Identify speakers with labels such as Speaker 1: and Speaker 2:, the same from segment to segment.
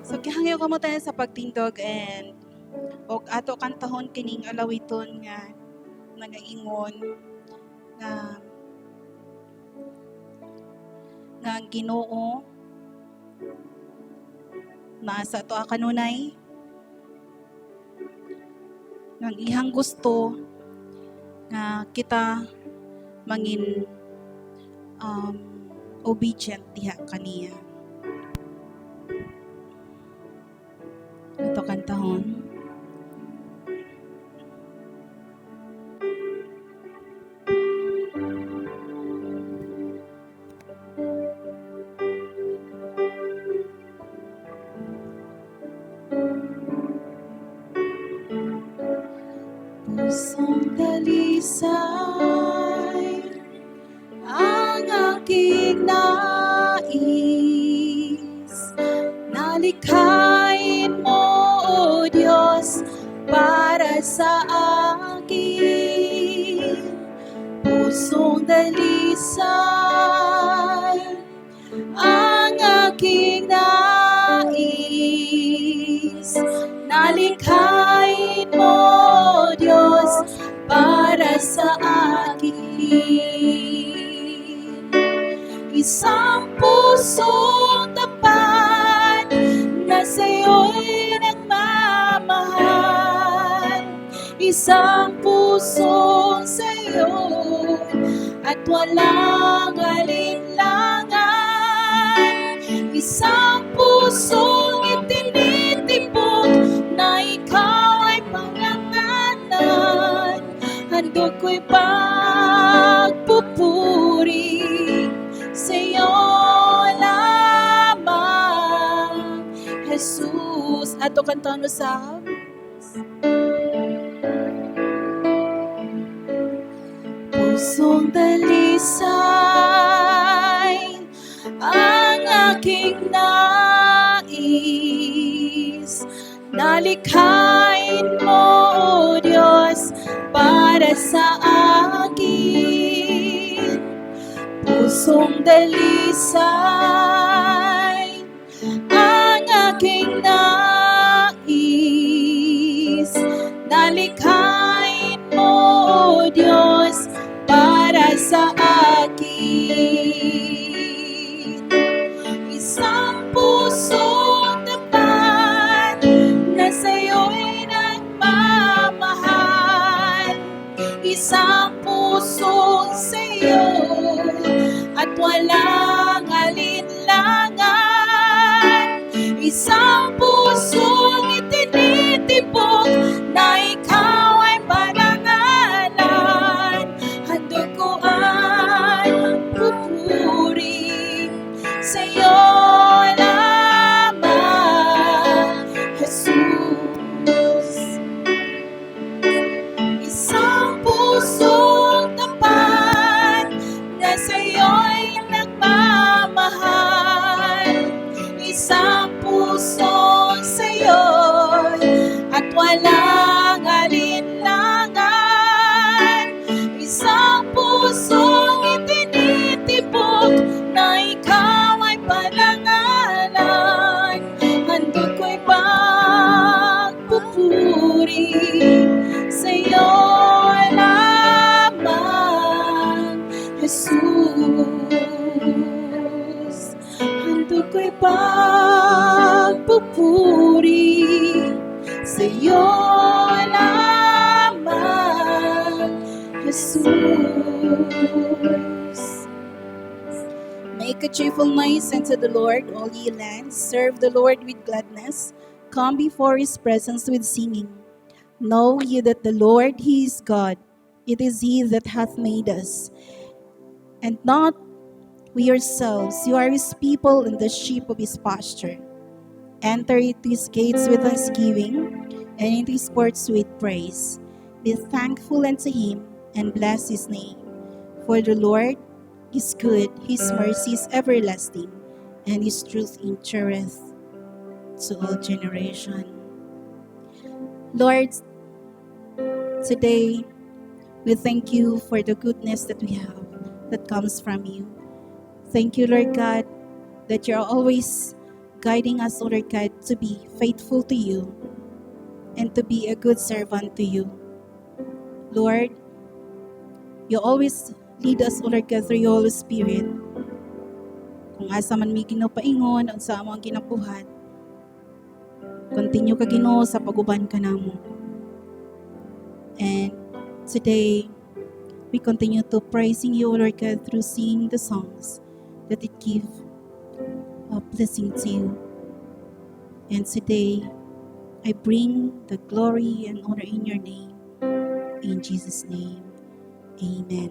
Speaker 1: So kihangyo kamo tayo sa pagtindog and og ato kantahon kining alawiton nga nagaingon nga ang Ginoo nasa ato kanunay nga ihang gusto nga kita mangin obedient diha kaniya. Ato kantahon. Pusong dalisay ang aking nais, nalikhain mo, O Diyos, para sa akin. Pusong dalisay ang aking nais, nalikhain mo, Diyos, para sa akin. Isang pusong tapat na sa'yo'y nagmamahal, isang pusong sa'yo at walang alinlangan, isang pusong itinitibok na ikaw ay pangangalan. Handog ko'y pagpupuri sa'yo lamang, Jesus. Ato kantahan usab. Pusong dalisay ang aking nais, nalikhain mo, O Diyos, para sa akin. Pusong dalisay ang aking nais, nalikhain mo, O Diyos, para sa akin. Isang pusong tapat na sa'yo'y nagmamahal, isang pusong sa'yo at walang alinlangan, isang pusong itinitibok na ikaw ay panangalan. Handog ko ay pupuri sa'yo lamang, Jesus. Isang pusong tapat na sa'yo'y nagmamahal, isang pusong sa'yo at walang alinlangan, isang pusong itinitibok na ikaw ay panangalan. Handog ko'y pagpupuri sa'yo lamang, Jesus. Handog ko'y pagpupuri sa'yo lamang, Jesus. Make a cheerful noise unto the Lord, all ye lands. Serve the Lord with gladness. Come before his presence with singing. Know ye that the Lord, he is God. It is he that hath made us, and not we ourselves. You are his people and the sheep of his pasture. Enter into his gates with thanksgiving, and into his courts with praise. Be thankful unto him, and bless his name. For the Lord is good, his mercy is everlasting, and his truth endureth to all generation. Lord, today we thank you for the goodness that we have that comes from you. Thank you, Lord God, that you're always guiding us, O Lord God, to be faithful to you and to be a good servant to you. Lord, you always lead us, O Lord God, through your Holy Spirit. Kung asa man may ginapaingon, at sa among ginabuhat, continue ka Ginoo sa paguban ka namo. And today, we continue to praising you, O Lord God, through singing the songs that it give a blessing to you. And today, I bring the glory and honor in your name. In Jesus' name, amen.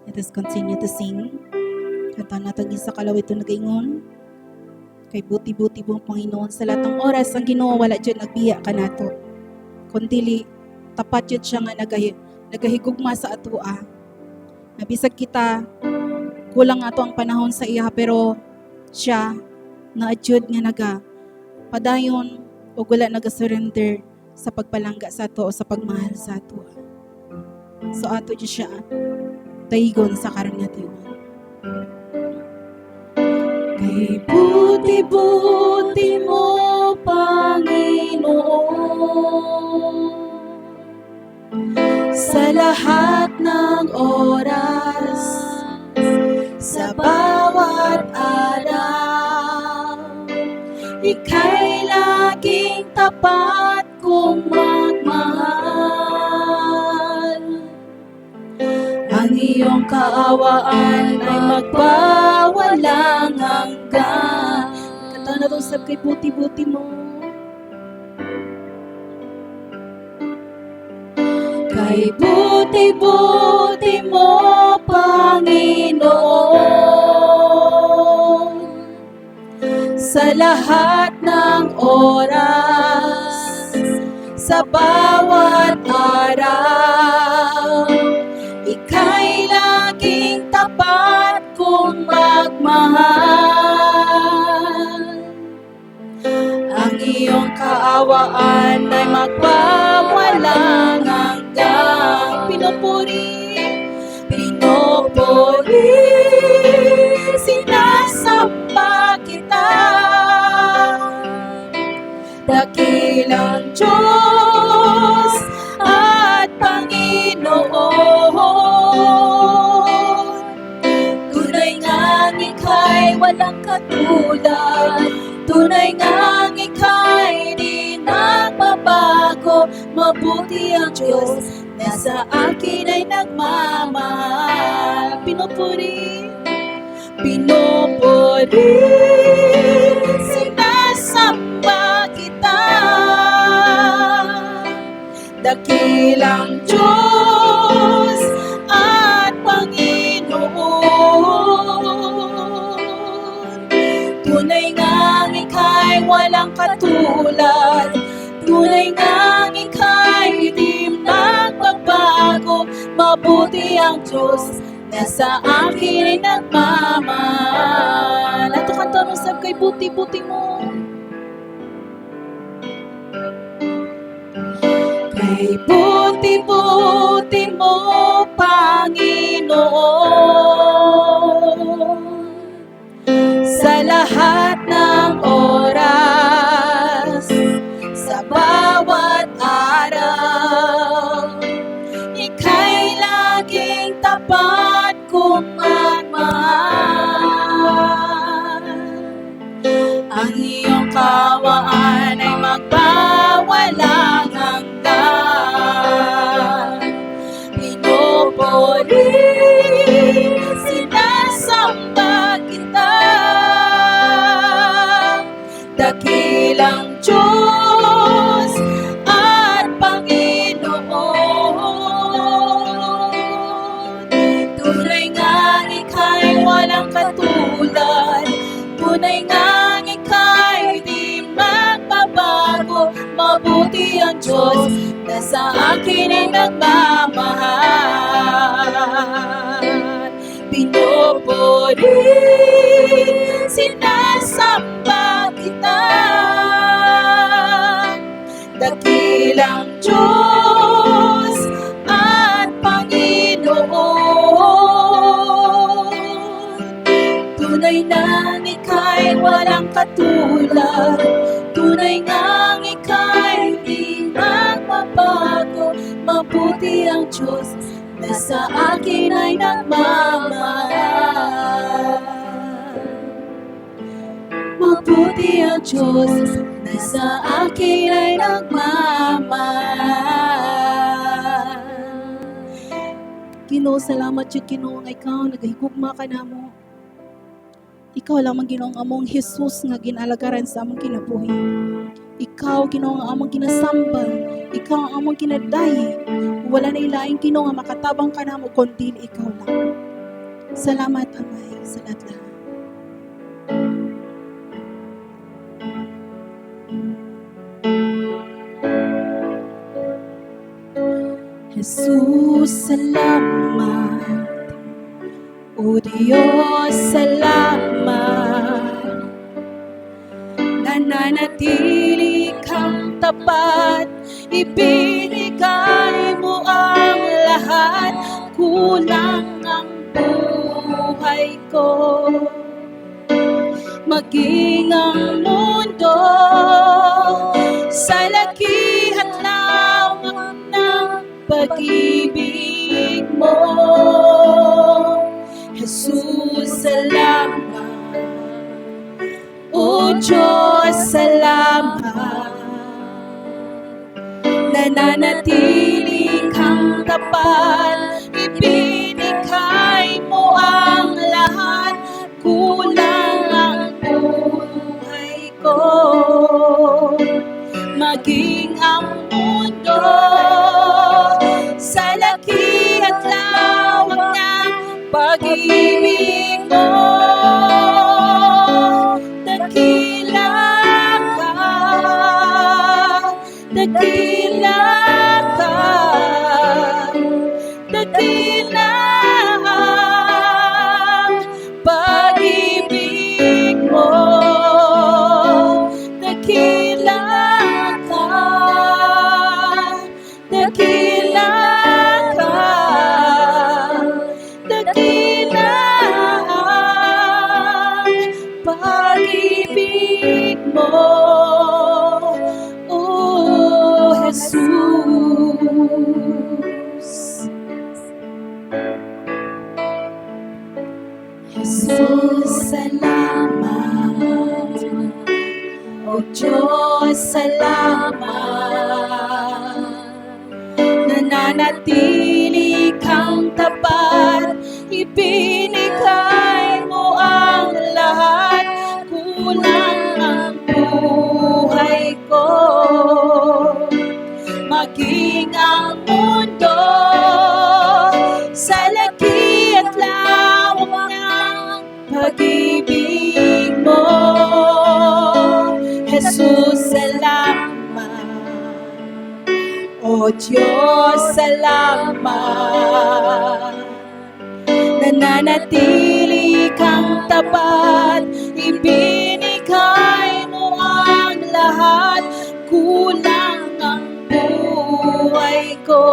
Speaker 1: Let us continue to sing. Kanta natin sa kalawit ito nagaingon. Kay buti-buti mong Panginoon sa lahat ng oras ang Ginoo wala dyan nagbiya ka nato. Kundi tapat yun siya nga nagahigugma sa atua. Nabisag kita, kulang ato ang panahon sa iya, pero siya na-adjud nga padayon o wala naga-surrender sa pagpalangga sa ato o sa pagmahal sa ato. So ato dyan siya dayigon sa karon nga tiyon. Kay buti-buti mo, Panginoon, sa lahat ng oras, sa bawat araw, ika'y laging tapat kong magmahal. Ang iyong kaawaan ay magpawalang hanggan. Kanta na itong sab kay buti-buti mo. Kay buti-buti mo, Panginoon, sa lahat ng oras, sa bawat araw, ika'y laging tapat kong magmahal. Ang iyong kaawaan ay magpawalang hanggang. Pinupuri, sinasamba kita. Dakilang Diyos at Panginoon, tunay ngang ika'y walang katulad, tunay ngang ika'y di nagbabago. Mabuti ang Diyos na sa akin ay nagmamahal. Pinupuri, sinasamba kita. Dakilang Diyos at Panginoon, tunay ngang ika'y walang katulad, tunay ngang ika'y di nagbabago. Mabuti ang Diyos na sa akin ay nagmamahal. Ato kanta nung sab kay buti-buti mo. Kay buti-buti mo, Panginoon, sa lahat ng oras, sa bawat araw, ika'y laging tapat kong magmahal. Ang iyong kaawaan ay magpawalang hanggan. Pinupuri, sinasamba kita. Dakilang Diyos at Panginoon, tunay ngang ika'y walang katulad, tunay ngang ika'y di magbabago. Mabuti ang Diyos na sa akin ay nagmamahal. Pinupuri, sinasamba kita. Dakilang Diyos at Panginoon, Tunay nang ika'y walang katulad, tunay ngang ika'y di magbabago. Mabuti ang Diyos na sa akin ay nagmamahal. Mabuti ang Diyos na sa akin ay nagmamahal. Ginoo, salamat yun Ginoo nga ikaw nagahigugma ka namo. Ikaw lamang Ginoo ang among Jesus nga ginalagaran sa among kinabuhi. Ikaw Ginoo ang among ginasamba, ikaw ang among kinadayi. Wala na ilaing Ginoo nga makatabang ka namo kundi ikaw lang. Salamat Amay sa lahat. Jesus, salamat. O Diyos, salamat. Nananatili kang tapat, ibinigay mo ang lahat. Kulang ang buhay ko, maging ang mundo sa laki at lawak ng pag-ibig mo. Jesus, salamat. O Diyos, salamat. Nananatili kang tapat, ibinigay mo ang lahat. Kulang ang buhay ko, maging ang mundo sa laki at lawak ng pag-ibig mo. Dakila ka, dakila ka, dakila ang pag-ibig mo. Dakila ka, dakila ka, dakila ang pag-ibig mo. Oh Jesus, Jesus, salamat. O Diyos, salamat. Nananatili kang tapat, ibinigay mo ang lahat. Kulang ang buhay ko, maging ang mundo sa laki at lawak ng pag-ibig mo. Jesus, salamat. O Diyos, salamat. Nananatili kang tapat, ibinigay mo ang lahat. Kulang ang buhay ko,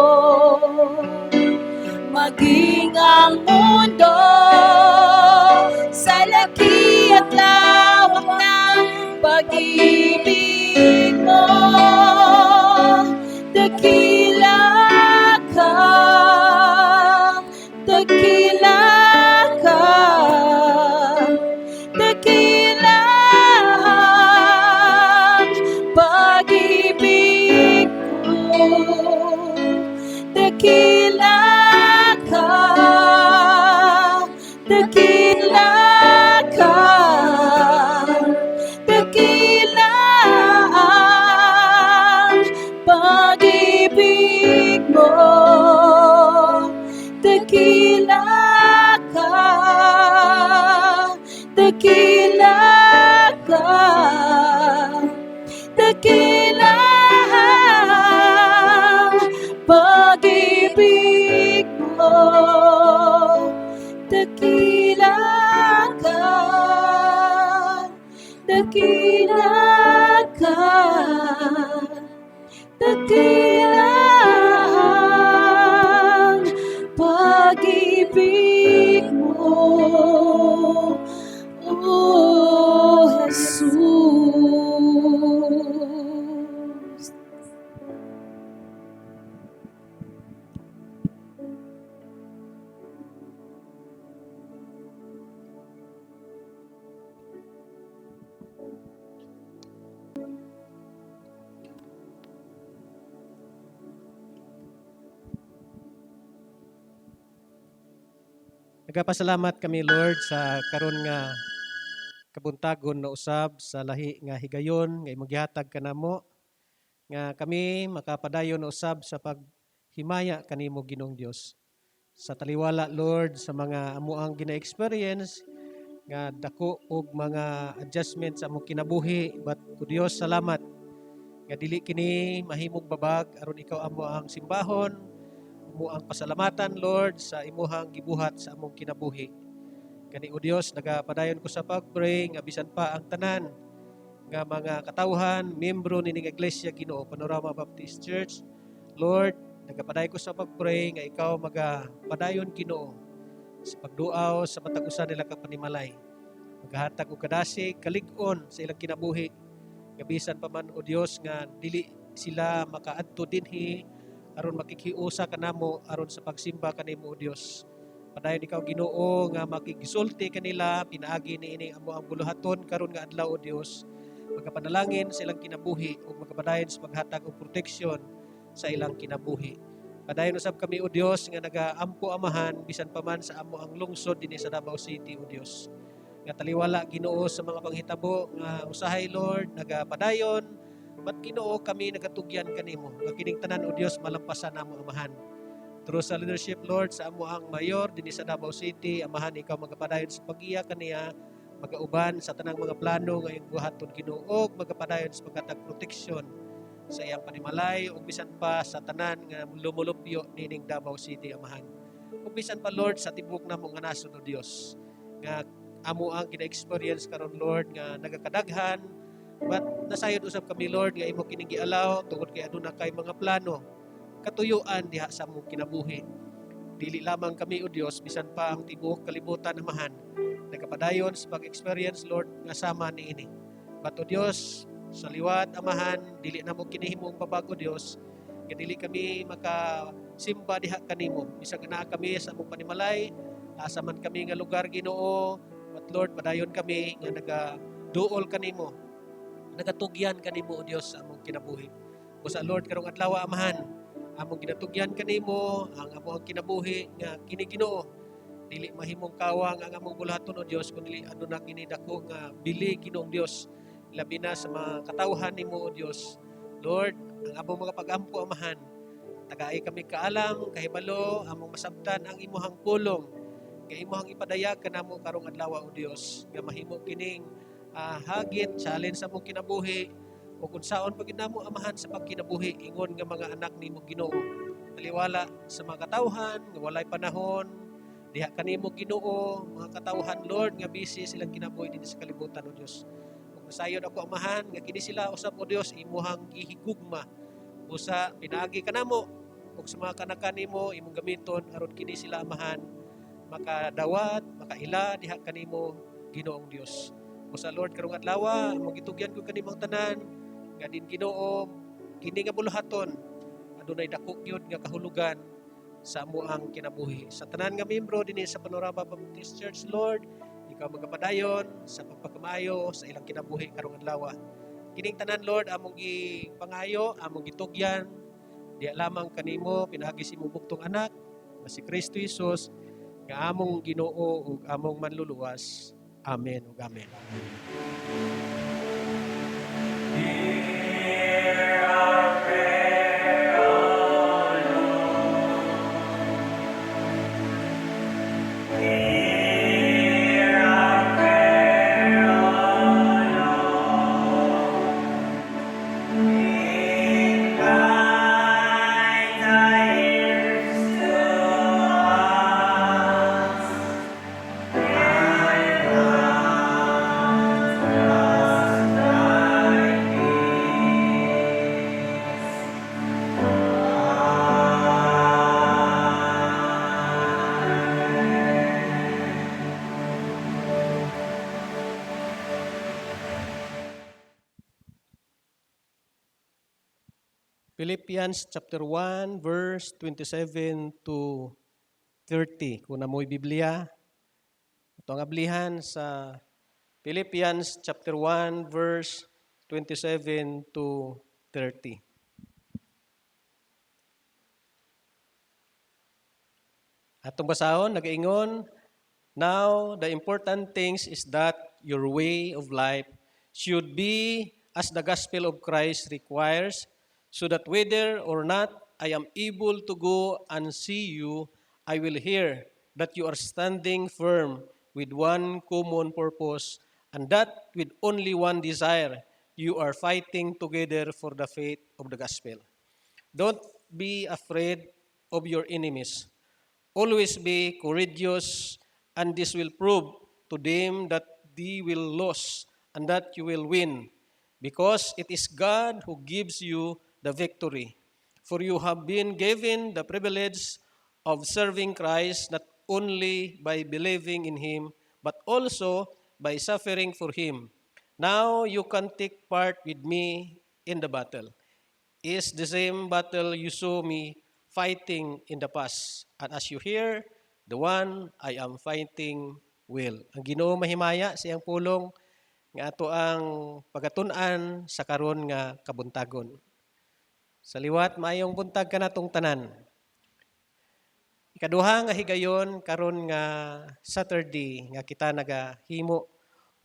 Speaker 1: maging ang mundo sa laki at lawak ng pag-ibig mo. Dakila ka, dakila ka, dakila ang pag-ibig ko. Dakila ka, dakila ka, dakila ang pag-ibig mo. Dakila ka, dakila ka, dakila ang pag-ibig mo. Dakila ka, dakila ka, dakila ang pag-ibig mo.
Speaker 2: Nagapasalamat kami, Lord, sa karon nga kabuntagon na usab sa lahi nga higayon nga imong gihatag kanamo nga kami makapadayon na usab sa paghimaya kanimo Ginoong Dios. Sa taliwala, Lord, sa mga amuang gina-experience nga dako og mga adjustment sa among kinabuhi, but o Dios, salamat nga dili kini mahimong babag aron ikaw amo ang simbahon, amo ang pasalamatan, Lord, sa imuhang gibuhat sa among kinabuhi. Kani o Dios, nagapadayon ko sa pag-pray nga bisan pa ang tanan nga mga katawhan, membro nining Iglesia Ginoo Panorama Baptist Church, Lord, nagapadayon ko sa pag-pray nga ikaw magapadayon Ginoo sa pagduaw sa matag usa nila ka panimalay. Maghatag og kadasig, kalig-on sa ilang kinabuhi. Nga bisan pa man o Dios nga dili sila makaadto dinhi aron makikiusa kanamo aron sa pagsimba kanimo o Dios. Padayon ikaw Ginoo nga makigisulti kanila pinaagi niini amo ang buluhaton karon nga adlaw o Dios. Magapanalangin sa ilang kinabuhi ug magapadayon sa paghatag og proteksyon sa ilang kinabuhi. Padayon usab kami o Dios nga nagaampo amahan bisan pa man sa amo ang lungsod dinhi sa Davao City o Dios. Nga taliwala Ginoo sa mga panghitabo nga usahay Lord nagapadayon, but Ginoo kami nagatugyan kanimo nga kining tanan o Dios malampasan namo amahan. Through sa leadership, Lord, sa amo ang mayor dinhi sa Davao City, amahan ikaw magapadayon sa pag-iya kaniya, magauban sa tanang mga plano nga iyong buhaton Ginoo, ug magapadayon sa paghatag proteksyon sa iyang panimalay ug bisan pa sa tanan nga lumulupyo nining Davao City, amahan. Ug bisan pa, Lord, sa tibok namo nga nasod o Dios nga amo ang gina-experience karon, Lord, nga nagakadaghan, but nasayod usab kami, Lord, nga imo kining gialaw tungod kay aduna kay mga plano katuyuan diha sa among kinabuhi. Dili lamang kami o Dios bisan pa ang tibuok kalibutan amahan nagapadayon sa pag-experience, Lord, nga sama niini. But o Dios, sa liwat amahan dili na mo kinihimong babag o Dios nga dili kami makasimba diha kanimo bisag naa kami sa among panimalay, asa man kami nga lugar Ginoo, but Lord, padayon kami nga nagaduol kanimo, nagatugyan kanimo o Dios sa among kinabuhi. O sa Lord karong adlaw amahan, among ginatugyan kanimo ang among kinabuhi nga kini Ginoo dili mahimong kawang ang among bulaton o Dios kundi aduna kini dako nga bili Ginoong Dios labi na sa mga katawhan nimo o Dios. Lord, ang among mga pag-ampo amahan, tagaay kami kaalam kahibalo among masabtan ang imuhang pulong nga imuhang ipadayag kanamo karong adlaw o Dios nga mahimo kining hagit challenge sa among kinabuhi o kung saon pag namo amahan sa pagkinabuhi ingon nga mga anak nimo Ginoo, taliwala sa mga katawhan nga walay panahon diha kanimo Ginoo, mga katawhan Lord nga busy silang kinabuhi dinhi sa kalibutan o Dios. Ug nasayod ako amahan nga kini sila usab o Dios imuhang gihigugma usa pinaagi kanamo ug sa mga kanakan nimo imong gamiton aron kini sila amahan makadawat, makaila diha kanimo Ginoong Dios. Usa Lord karong adlaw mo gitugyan ko kanimong tanan nga din Ginoo kini nga buluhaton adunay dako gyud nga kahulugan sa amo ang kinabuhi. Sa tanan nga membro dinhi sa Panorama Baptist Church, Lord, ikaw magapadayon sa pagpakamayo sa ilang kinabuhi karong adlaw. Kining tanan, Lord, among gipangayo, among gitugyan, diya lamang kanimo pinaagi si imong buktong anak na si Kristo Jesus nga among Ginoo ug among manluluwas. Amen ug amen. Philippians chapter 1 verse 27 to 30. Kung namoy Biblia, ito ang ablihan sa Philippians chapter 1 verse 27 to 30. Atong basahon, nagaingon, now the important things is that your way of life should be as the gospel of Christ requires, so that whether or not I am able to go and see you, I will hear that you are standing firm with one common purpose, and that with only one desire, you are fighting together for the faith of the gospel. Don't be afraid of your enemies. Always be courageous, and this will prove to them that they will lose and that you will win, because it is God who gives you the victory. For you have been given the privilege of serving Christ not only by believing in Him, but also by suffering for Him. Now you can take part with me in the battle. Is the same battle you saw me fighting in the past. And as you hear, the one I am fighting will. Ang Ginoo mahimaya siyang pulong nga ato ang pagatun-an sa karon nga kabuntagon. Sa liwat maayong buntag kanatong tanan. Ikaduha nga higayon karon nga Saturday nga kita nagahimo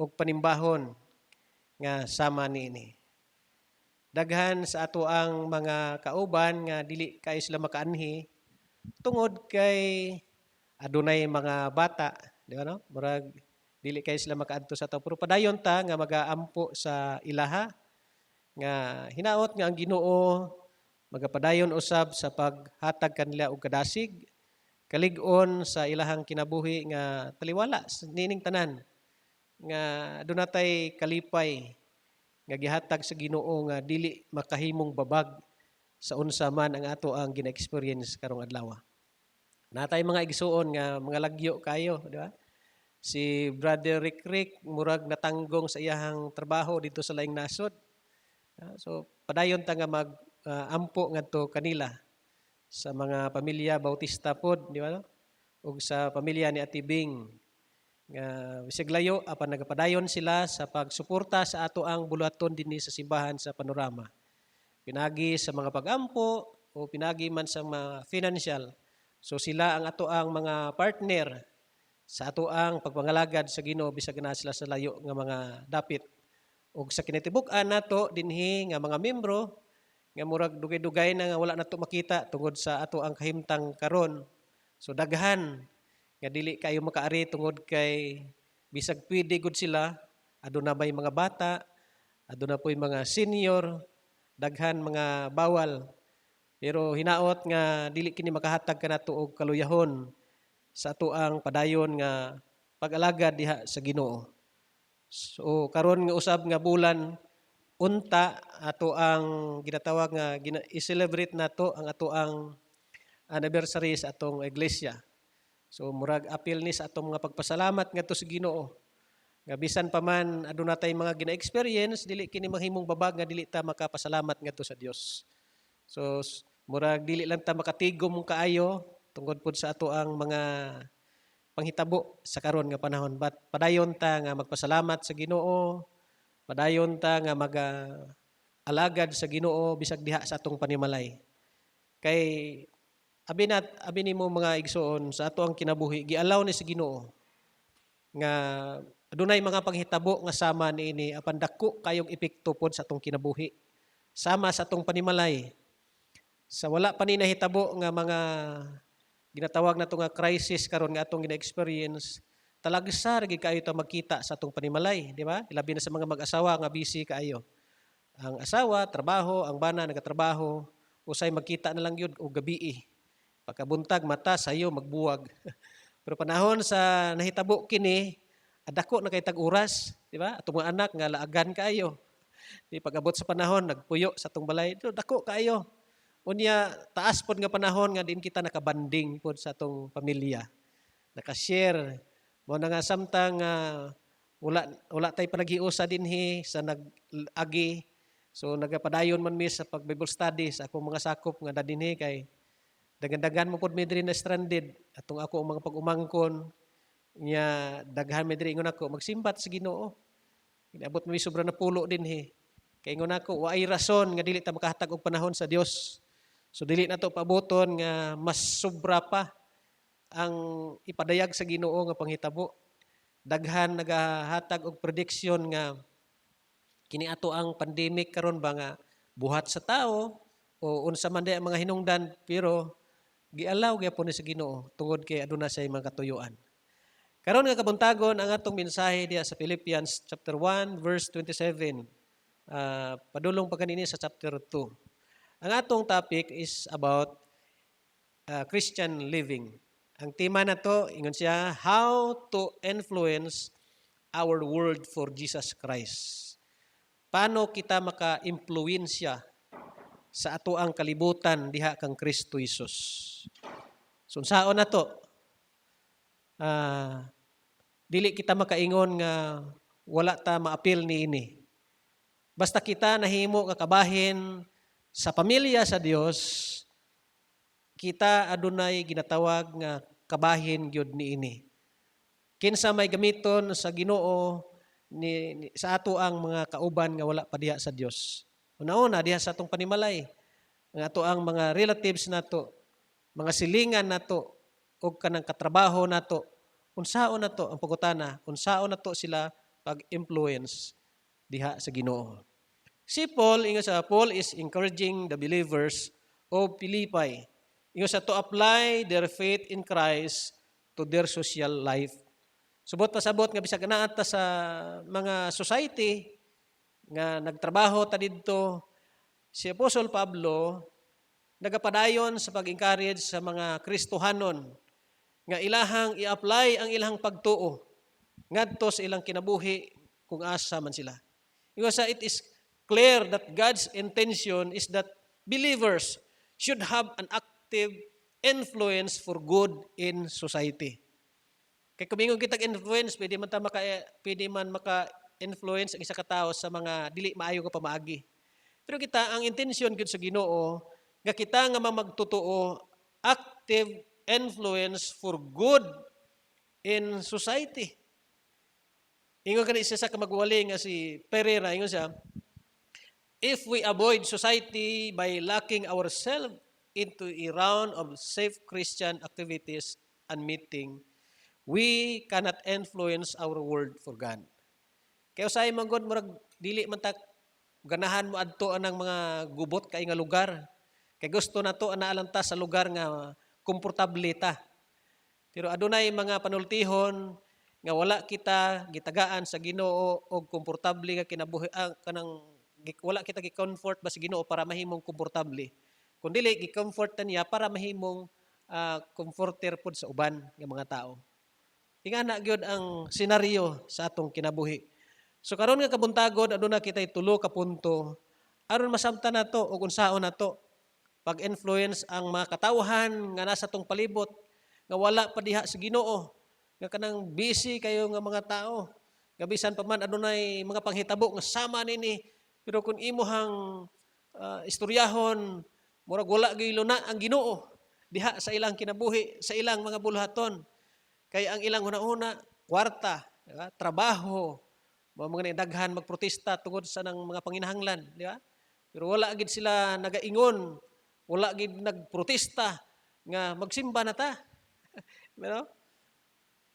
Speaker 2: og panimbahon nga sama niini. Daghan sa ato ang mga kauban nga dili kay sila makaanhi tungod kay adunay mga bata, di ba no? Murag dili kay sila makaadto sa ato, pero padayon ta nga magaampo sa ilaha nga hinaot nga ang Ginoo magapadayon usab sa paghatag kanila og kadasig, kalig-on sa ilahang kinabuhi nga taliwala nining tanan nga adunay kalipay nga gihatag sa Ginoo nga dili makahimong babag sa unsa man ang ato ang gina-experience karong adlaw. Natay mga igsuon nga mga lagyo kayo, di ba? Si Brother Rick murag natanggong sa iyahang trabaho dito sa laing nasod. So padayon ta nga ampo ngadto kanila sa mga pamilya Bautista pod, di ba? Ug sa pamilya ni Ate Bing nga bisig layo apan nagapadayon sila sa pagsuporta sa ato ang buluhaton dinhi sa simbahan sa Panorama. Pinagi sa mga pagampo o pinagi man sa mga financial. So sila ang ato ang mga partner sa ato ang pagpangalagad sa Ginoo bisag na sila sa layo nga mga dapit. Ug sa kinatibuk-an nato dinhi nga mga membro nga murag dugay-dugay na nga wala nato makita tungod sa ato ang kahimtang karon. So daghan nga dili kayo makaari tungod kay bisag pwede gud sila, aduna may mga bata, aduna po'y mga senior, daghan mga bawal. Pero hinaot nga dili kini makahatag kanato og kaluyahon sa ato ang padayon nga pag-alagad diha sa Ginoo. So karon nga usab nga bulan unta ato ang ginatawag nga i-celebrate nato ang ato ang anniversary sa atong iglesia. So murag apil ni sa atong mga pagpasalamat ngadto sa Ginoo. Nga bisan pa man aduna tay mga gina-experience dili kini mahimong babag nga dili ta makapasalamat ngadto sa Dios. So murag dili lang ta makatigom kaayo tungod pud sa ato ang mga panghitabo sa karon nga panahon. But padayon ta nga magpasalamat sa Ginoo. Padayon ta nga alagad sa Ginoo bisag diha sa atong panimalay. Kay abi nimo mga igsoon sa ato ang kinabuhi gialaw ni sa Ginoo nga adunay mga panghitabo nga sama niini apan dako kayong epekto pod sa atong kinabuhi sama sa atong panimalay. Sa wala pa ni nahitabo nga mga ginatawag nato nga crisis karon nga atong gina-experience, talagsar gid kayo ta magkita sa atong panimalay, di ba? Ilabi na sa mga mag-asawa nga busy kaayo. Ang asawa trabaho, ang bana nagatrabaho, usay magkita na lang yun o gabi. Pagkabuntag mata sayo magbuwag. Pero panahon sa nahitabo kini, adako na kay tag-oras, di ba? Atong mga anak nga laagan kaayo. Di pag-abot sa panahon nagpuyo sa atong balay, dako kaayo. Unya taas pod nga panahon nga din kita nakabanding pod sa atong pamilya. Naka-share mo na nga samtang wala tay panagiusa dinhi sa nag-agi. So nagapadayon man mi sa pag-Bible study sa akong mga sakop nga dadinhi kay dagan-dagan mo pod mi diri na stranded atong ako mga pag-umangkon nya daghan mi diri ingon ako magsimbat sa Ginoo. Inaabot mi sobra na pulo dinhi. Kay ingon nako waay rason nga dili ta makahatag og panahon sa Dios. So dili na to pabuton nga mas sobra pa ang ipadayag sa Ginoo nga panghitabo. Daghan nagahatag og prediction nga kini ato ang pandemic karon ba nga buhat sa tao o unsa man di ang mga hinungdan, pero gialaw gyapon ni sa Ginoo tungod kay aduna say mga katuyuan. Karon nga kabuntagon ang atong mensahe diha sa Philippians chapter 1 verse 27. Padulong pa kanini sa chapter 2. Ang atong topic is about Christian living. Ang tema na to, ingon siya, how to influence our world for Jesus Christ. Paano kita maka-impluwensya sa ato ang kalibutan diha kang Kristo Jesus. So, saan na to? Dili kita makaingon nga wala ta maapil ni ini. Basta kita nahimo nga kabahin sa pamilya sa Dios, kita adunay ginatawag nga kabahin gyud ni ini. Kinsa may gamiton sa Ginoo sa ato ang mga kauban nga wala pa diha sa Dios. Una-una diha sa atong panimalay, ang ato ang mga relatives nato, mga silingan nato ug kanang katrabaho nato, unsaon nato ang pagutana, unsaon nato sila pag-influence diha sa Ginoo. Si Paul, ingon sa Paul is encouraging the believers of Philippi. Ingon sa to apply their faith in Christ to their social life. Subot pasabot nga bisag naa ta sa mga society nga nagtrabaho ta didto, si Apostol Pablo nagapadayon sa pag-encourage sa mga Kristohanon nga ilahang i-apply ang ilang pagtuo ngadto sa ilang kinabuhi kung asa man sila. Ingon sa it is clear that God's intention is that believers should have an active influence for good in society. Kay kumingon kitag influence, pwede man maka-influence ang isa ka tawo sa mga dili maayo ka pamaagi. Pero kita ang intention gid sa Ginoo nga kita nga magtotoo active influence for good in society. Ingon kani isa sa kamagwali nga si Pereira, ingon siya, if we avoid society by locking ourselves into a round of safe Christian activities and meeting, we cannot influence our world for God. Kaya usay man gud murag dili man ta ganahan mo adto anang mga gubot kay nga lugar. Kay gusto nato anaalanta sa lugar nga komportable ta. Pero adunay mga panultihon nga wala kita gitagaan sa Ginoo og komportable nga kinabuhi kanang wala kita gi-comfort ba sa Ginoo para mahimong komportable. Kun dili gi-comfort ta niya para mahimong comforter pud sa uban nga mga tao. Ingana gyud ang senaryo sa atong kinabuhi. So karon nga kabuntagon aduna kitay tulo ka punto aron masabtan nato og unsaon nato pag-influence ang mga katawhan nga nasa tong palibot nga wala pa diha sa Ginoo, nga kanang busy kayo nga mga tao. Nga bisan pa man adunay mga panghitabo nga sama nini, pero kung imuhang istoryahon murag wala gyud luna ang Ginoo diha sa ilang kinabuhi, sa ilang mga buluhaton. Kay ang ilang una-una, kwarta, diba? Trabaho, mga daghan magprotesta tungod sa nang mga panginahanglan, di ba? Pero wala gid sila nagaingon, wala gid nagprotesta nga magsimba na ta. Pero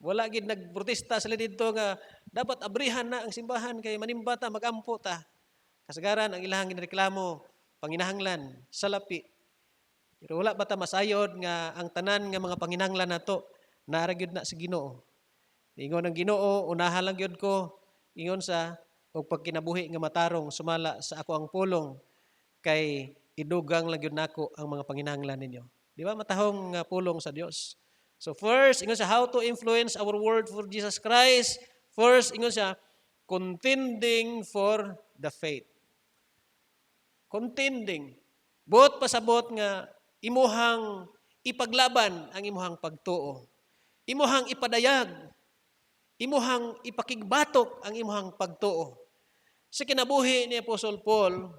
Speaker 2: wala gid nagprotesta sila didto nga dapat abrihan na ang simbahan kay manimba ta, magampo ta. Kasagaran ang ilang ginreklamo, panginahanglan, salapi. Pero wala ba ta masayod nga ang tanan nga mga panginahanglan nato naara gyud na sa Ginoo. Ingon ang Ginoo, unahan lang gyud ko ingon sa og pagkinabuhi nga matarong sumala sa ako ang pulong kay idugang lang gyud nako ang mga panginahanglan ninyo. Di ba matahong nga pulong sa Dios. So first, ingon sa how to influence our world for Jesus Christ. First, ingon sa contending for the faith. Contending. Buot pasabot nga imuhang ipaglaban ang imuhang pagtuo. Imuhang ipadayag, imuhang ipakigbatok ang imuhang pagtuo. Sa kinabuhi ni Apostol Paul,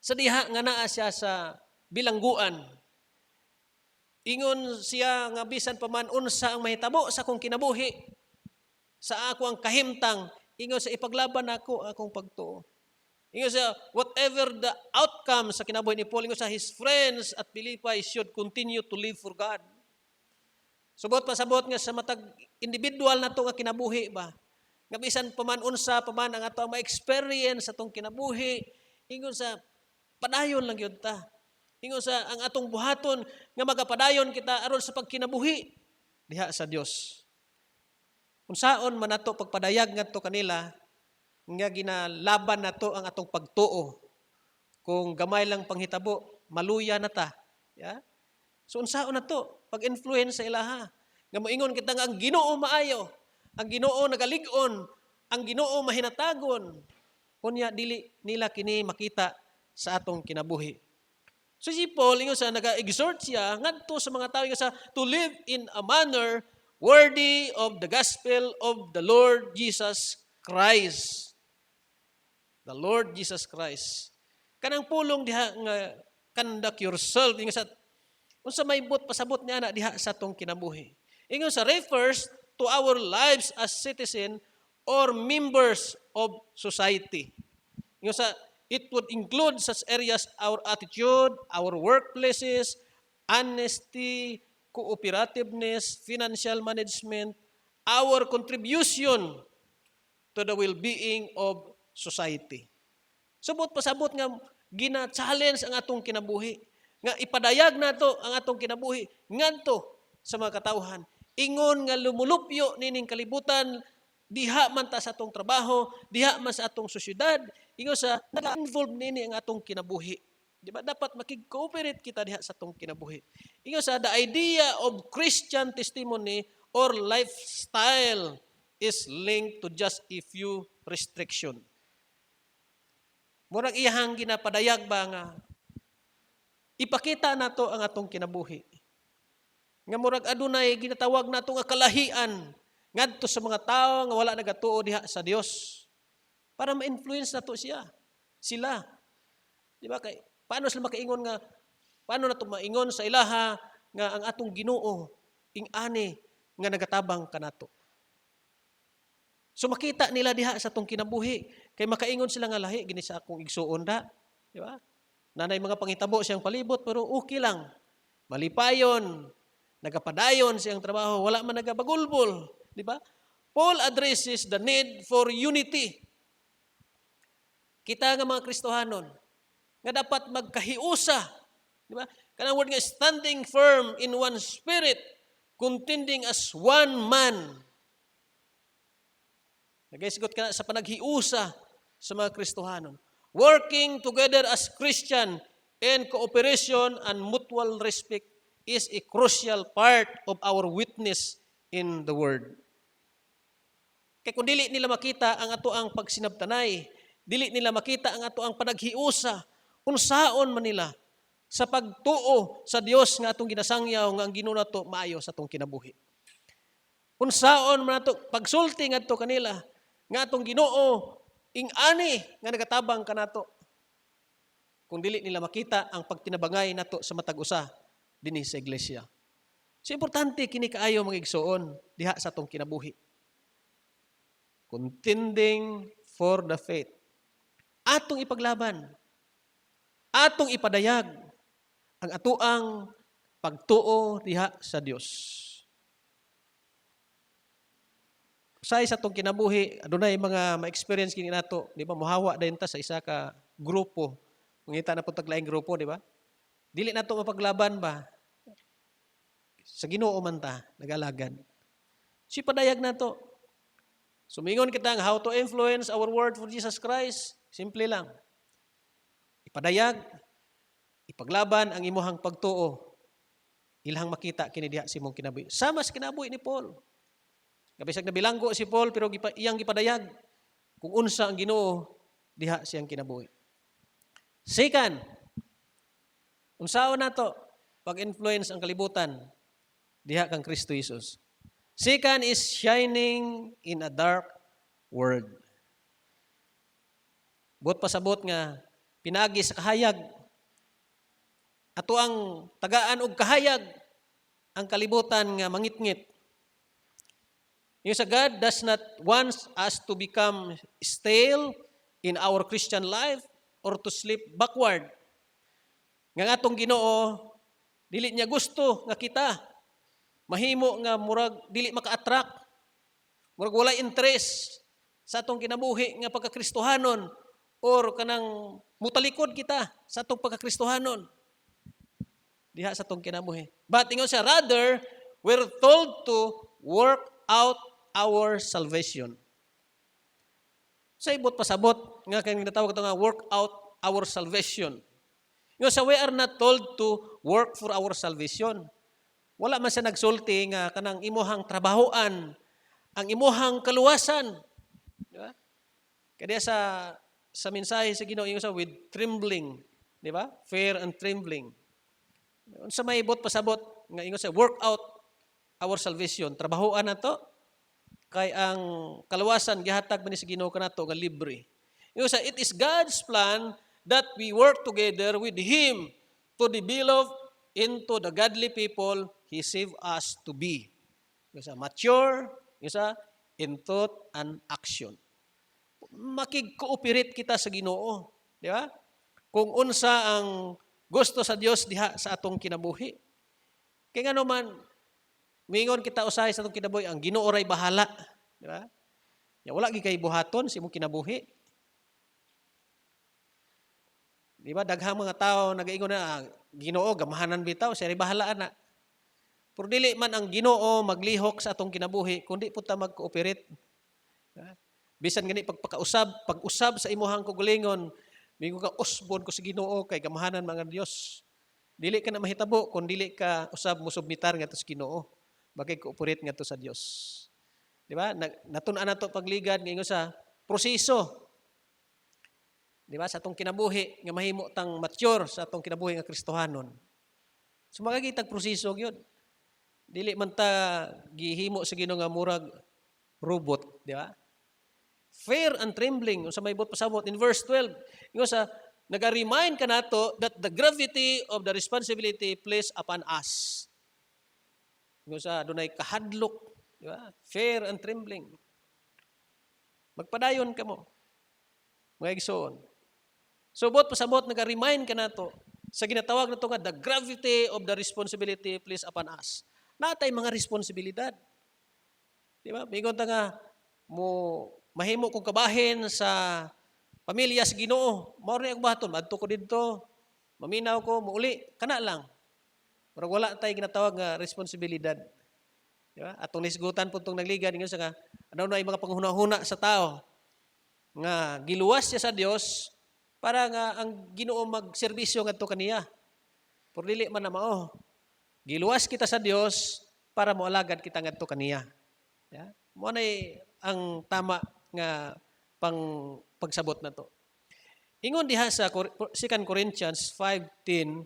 Speaker 2: sa diha nga naa siya sa bilangguan, ingon siya nga bisan pa man unsa ang mahitabo sa akong kinabuhi, sa ako ang kahimtang, ingon sa ipaglaban ako akong pagtuo. Ingon sa whatever the outcome sa kinabuhi ni Paul, ingon sa his friends at Philippi should continue to live for God. Subot pasabot nga sa matag individual na to nga kinabuhi ba. Nga bisan paman unsa paman ang ato ma-experience sa atong kinabuhi, ingon sa padayon lang gyud ta. Ingon sa ang atong buhaton nga magapadayon kita aron sa pagkinabuhi diha sa Dios. Unsaon man nato pagpadayag ngadto kanila nga ginalaban nato ang atong pagtuo. Kung gamay lang panghitabo, maluya na ta. Yeah? So unsaon nato pag-influence sa ilaha. Nga moingon kita nga ang Ginoo maayo, ang Ginoo nagalig-on, ang Ginoo mahinatagon. Kunya dili nila kini makita sa atong kinabuhi. So si Paul ingon sa naga-exhort siya ngadto sa mga tawo sa to live in a manner worthy of the gospel of the Lord Jesus Christ. The Lord Jesus Christ. Kanang pulong diha nga conduct yourself ingon sa unsa may pasabot niya na diha sa atong kinabuhi. Ingon sa refers to our lives as citizen or members of society. Ingon sa it would include such areas our attitude, our workplaces, honesty, cooperativeness, financial management, our contribution to the well-being of society. Subot pasabot nga gina-challenge ang atong kinabuhi. Nga ipadayag nato ang atong kinabuhi ngadto sa mga katawhan. Ingon nga lumulupyo nining kalibutan diha man ta sa atong trabaho, diha man sa atong sosyedad, ingon sa naka-involve nini ang atong kinabuhi. Di ba? Dapat makig-cooperate kita diha sa atong kinabuhi. Ingon sa the idea of Christian testimony or lifestyle is linked to just a few restriction. Murag iyahang ginapadayag ba nga ipakita nato ang atong kinabuhi. Nga murag adunay ginatawag nato nga kalahian ngadto sa mga tawo nga wala nagatuo diha sa Dios para ma-influence nato sila. Di ba kay paano sila makaingon nga paano nato maingon sa ilaha nga ang atong Ginoo ing-ani nga nagatabang kanato. So makita nila diha sa atong kinabuhi kay makaingon sila nga lahi gini sa akong igsuon da, di ba? Nanay mga pangitabo siyang palibot pero okay lang. Malipayon, nagapadayon siyang trabaho, wala man nagabagulbol, di ba? Paul addresses the need for unity. Kita nga mga Kristohanon nga dapat magkahiusa, di ba? Kanang word nga standing firm in one spirit, contending as one man. Nagaysigot ka sa panaghiusa sa mga Kristohanon. Working together as Christian and cooperation and mutual respect is a crucial part of our witness in the Word. Kaya kung dili nila makita ang ato ang pagsinabtanay, dili nila makita ang ato ang panaghiusa, unsaon man nila sa pagtuo sa Dios nga atong ginasangyaw nga ang Ginoo nato maayo sa atong kinabuhi. Unsaon man nato pagsulti ngadto kanila nga atong Ginoo ing-ani nga nagatabang kanato. Kung dili nila makita ang pagtinabangay nato sa matag usa dinhi sa iglesia. So importante kini kaayo mga igsoon diha sa atong kinabuhi. Contending for the faith. Atong ipaglaban. Atong ipadayag ang atuang pagtuo diha sa Dios. Sa atong kinabuhi, adunay mga ma-experience kini nato, di ba? Mohawa dayon ta sa isa ka grupo. Mangita na pud tag laing grupo, di ba? Dili nato mapaglaban ba? Sa Ginoo man ta nagalagan. Si padayag nato. Sumingon kita ang how to influence our word for Jesus Christ. Simple lang. Ipadayag, ipaglaban ang imuhang pagtuo. Ilhang makita kini diha sa imong kinabuhi. Sama sa kinabuhi ni Paul. Kabisag na bilanggo si Paul pero iyang gipadayag kung unsa ang Ginoo diha siyang kinabuhi. Second, unsaon nato pag-influence ang kalibutan diha kang Kristo Jesus. Second is shining in a dark world. Buot pasabot nga pinagi sa kahayag ato ang tagaan og kahayag ang kalibutan nga mangitngit. Yung sa God does not want us to become stale in our Christian life or to slip backward. Nga atong Ginoo dili niya gusto nga kita mahimo nga murag dili maka-attract, murag wala interest sa atong kinabuhi nga pagkakristohanon or kanang mutalikod kita sa atong pagkakristohanon diha sa atong kinabuhi. But ingon siya, rather, we're told to work out our salvation. Sa ibot pasabot nga kang natawag ito nga work out our salvation. Ingon siya, we are not told to work for our salvation. Wala man siya nagsulti nga kanang imuhang trabahoan, ang imuhang kaluwasan. Di ba? Kaya sa mensahe sa Ginoo ingon sa with trembling, di ba? Fear and trembling. Sa may ibot pasabot nga ingon sa work out our salvation. Trabahoan nato kay ang kaluwasan gihatag man ni sa Ginoo kanato nga libre. Ingon sa it is God's plan that we work together with Him to develop into the godly people He saved us to be. Yung mature, yung in thought and action. Makig-cooperate kita sa Ginoo, di ba? Kung unsa ang gusto sa Dios diha sa atong kinabuhi. Kaya nga naman, mingon kita usahay sa atong kinabuhi, ang Ginoo ray bahala, di ba? Ya wala gi kay buhaton sa imong kinabuhi. Di ba daghang mga tao nagaingon na Ginoo gamahanan bitaw, siya ray bahala na. Pero dili man ang Ginoo maglihok sa atong kinabuhi, kundi punta mag-cooperate. Bisan gani pag-usab sa imuhang kugulingon, mingo ka usbon ko sa Ginoo kay gamahanan mga Dios. Dili ka na mahitabo kung dili ka usab mo submitar ngadto sa Ginoo. Bagay cooperate ngadto sa Dios. Di ba? Natun-an nato pagligad nga ingon sa proseso. Di ba? Sa atong kinabuhi nga mahimo tang mature sa atong kinabuhi nga Kristohanon. So magagitag proseso gyud. Dili man ta gihimo sa Ginoo nga murag robot, di ba? Fear and trembling, sa may ibot pasabot in verse 12. Ingon sa naga-remind kanato that the gravity of the responsibility placed upon us. Ingon sa dunay kahadlok, di ba? Fear and trembling. Magpadayon kamo. Mga igsoon. So bot pasabot naga-remind kanato sa ginatawag nato nga the gravity of the responsibility placed upon us. Natay mga responsibilidad. Di ba? Mingon ta nga mahimo kong kabahin sa pamilya sa Ginoo. Mao ni ang baton, adto ko didto, maminaw ko, muuli, kana lang. Pero wala tay ginatawag nga responsibilidad. Di ba? Atong nisgutan po itong nagligan, ingon sa nga, ano na yung mga panghuna-huna sa tao, nga giluwas siya sa Dios para nga ang Ginoo magserbisyo ngadto kaniya. Pero dili man na mao. Giluwas kita sa Dios para moalagad kita ngadto kaniya. Ya? Mo na ang tama nga pagsabot na to. Ingon diha sa 2 Corinthians 5:10,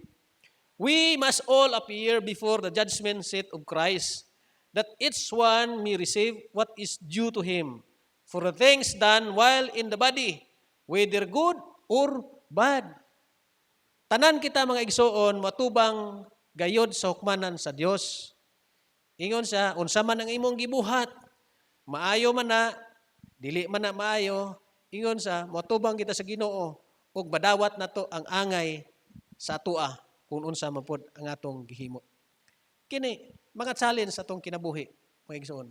Speaker 2: we must all appear before the judgment seat of Christ, that each one may receive what is due to him for the things done while in the body, whether good or bad. Tanan kita mga igsoon matubang gayod sa hukmanan sa Dios. Ingon siya, unsa man ang imong gibuhat, maayo man na, dili man na maayo, ingon sa matubang kita sa Ginoo ug badawat nato ang angay sa atua kung unsa man pod ang atong gihimo. Kini mga challenge sa atong kinabuhi, mga igsoon.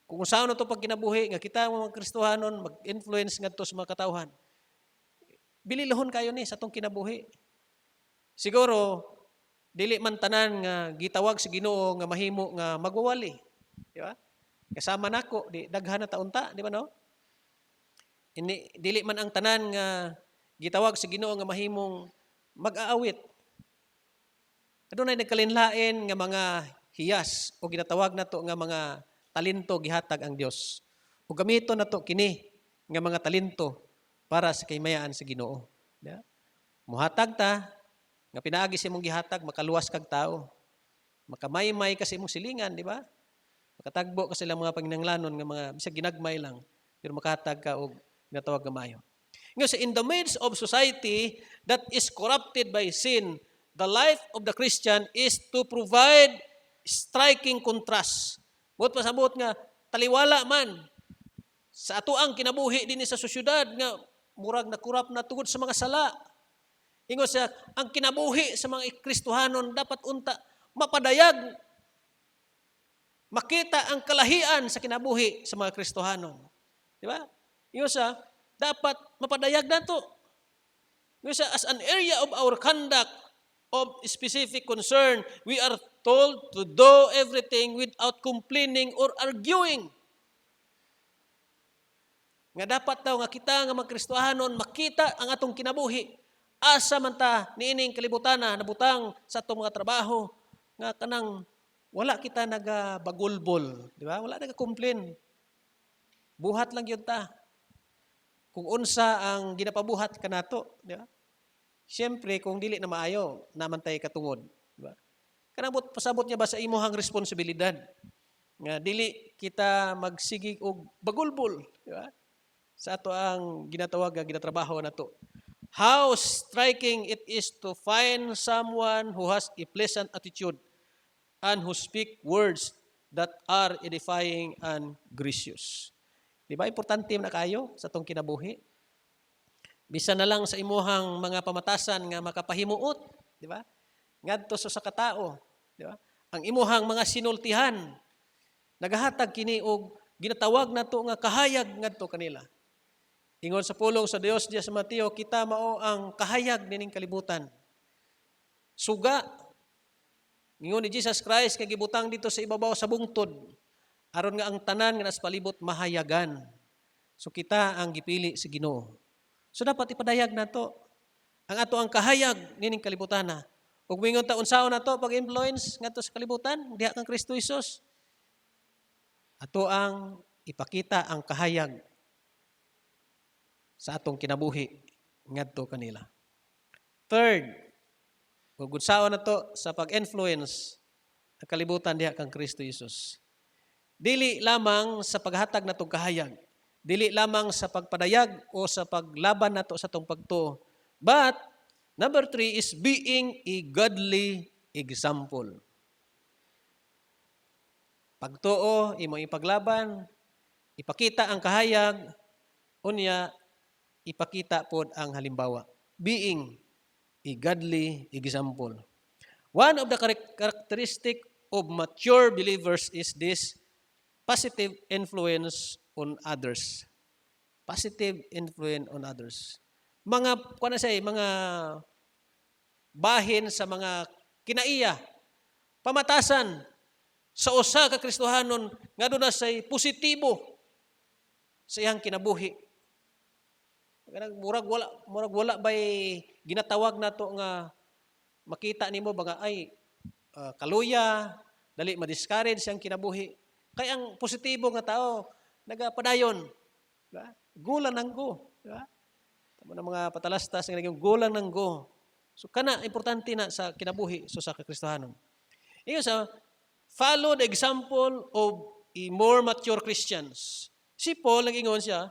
Speaker 2: Kung unsaon nato pag kinabuhi nga kita mga Kristohanon mag-influence ngadto sa mga katawhan. Bililhon kayo ni sa atong kinabuhi. Siguro dili man tanan nga gitawag sa Ginoo nga mahimo nga magwawali, di ba? Kasama nako di daghan na taunta, di ba no? Dili man ang tanan nga gitawag sa Ginoo nga mahimong mag-aawit. Adunay nagkalinlain nga mga hiyas o ginatawag nato nga mga talento gihatag ang Dios. Ug gamiton nato kini nga mga talento para sa kaymayaan sa Ginoo. Di ba? Muhatag ta nga pinaagi sa imong gihatag, makaluwas kag tao. Makamaymay kasi imong silingan, di ba? Makatagbo ka sila mga panginanglanon nga mga bisag ginagmay lang, pero makahatag ka og ginatawag nga maayo. Nga in the midst of society that is corrupted by sin, the life of the Christian is to provide striking contrast. Buot pasabot nga taliwala man sa atoang kinabuhi dinhi sa sosyudad nga murag nakurap na tungod sa mga sala. Ingon siya, ang kinabuhi sa mga Kristohanon dapat unta mapadayag, makita ang kalahian sa kinabuhi sa mga Kristohanon. Di ba? Ingon siya, dapat mapadayag na to. Ingon siya, as an area of our conduct of specific concern, we are told to do everything without complaining or arguing. Nga dapat daw nga kita nga mga Kristohanon makita ang atong kinabuhi. Asa man ta niining kalibutan na nabutang sa atong mga trabaho nga kanang wala kita nagabagulbol, di ba? Wala naga-complain. Buhat lang yun ta. Kung unsa ang ginapabuhat kanato, di ba? Siyempre kung dili na maayo, naman tayo katungod, di ba? Kanabot pasabot niya ba sa imuhang responsibilidad nga dili kita magsigig og bagulbol, di ba? Sa ato ang ginatawag nga ginatrabaho nato. How striking it is to find someone who has a pleasant attitude and who speak words that are edifying and gracious. Di ba? Importante na kayo sa itong kinabuhi. Bisa na lang sa imuhang mga pamatasan nga makapahimuot. Di ba? Ngadto sa katao. Di ba? Ang imuhang mga sinultihan, nagahatag kini og ginatawag nato nga kahayag ngadto kanila. Ingon sa pulong sa Dios diya sa Mateo, kita mao ang kahayag nining kalibutan. Suga. Ingon ni Jesus Christ kay gibutang dito sa ibabaw sa bungtod aron nga ang tanan nga nas palibot mahayagan. So kita ang gipili sa Ginoo. So dapat ipadayag nato ang ato ang kahayag nining kalibutan na. Ug mingon ta unsaon nato pag-influence ngadto sa kalibutan diha kang Kristo Jesus. Ato ang ipakita ang kahayag sa atong kinabuhi ngadto kanila. Third, gugudsaon na to sa pag-influence ang kalibutan diha kang Kristo Jesus. Dili lamang sa paghatag natong kahayag, dili lamang sa pagpadayag o sa paglaban nato sa atong pagtuo, but number 3 is being a godly example. Pagtuo, imo ipaglaban, ipakita ang kahayag, unya ipakita pod ang halimbawa. Being a godly example. One of the characteristic of mature believers is this positive influence on others. Positive influence on others. Mga mga bahin sa mga kinaiya, pamatasan sa usa ka Kristohanon nga aduna say positibo sa iyang kinabuhi. Murag wala bay ginatawag nato nga makita nimo ba nga ay kaluya, dali ma-discourage siyang kinabuhi. Kay ang positibo nga tao nagapadayon, di ba? Gulang nang go, di ba? Tama na mga patalastas nga naging gulang nang go. So kana importante na sa kinabuhi so sa Kristohanon. Iyo sa follow the example of a more mature Christians. Si Paul nag-ingon siya,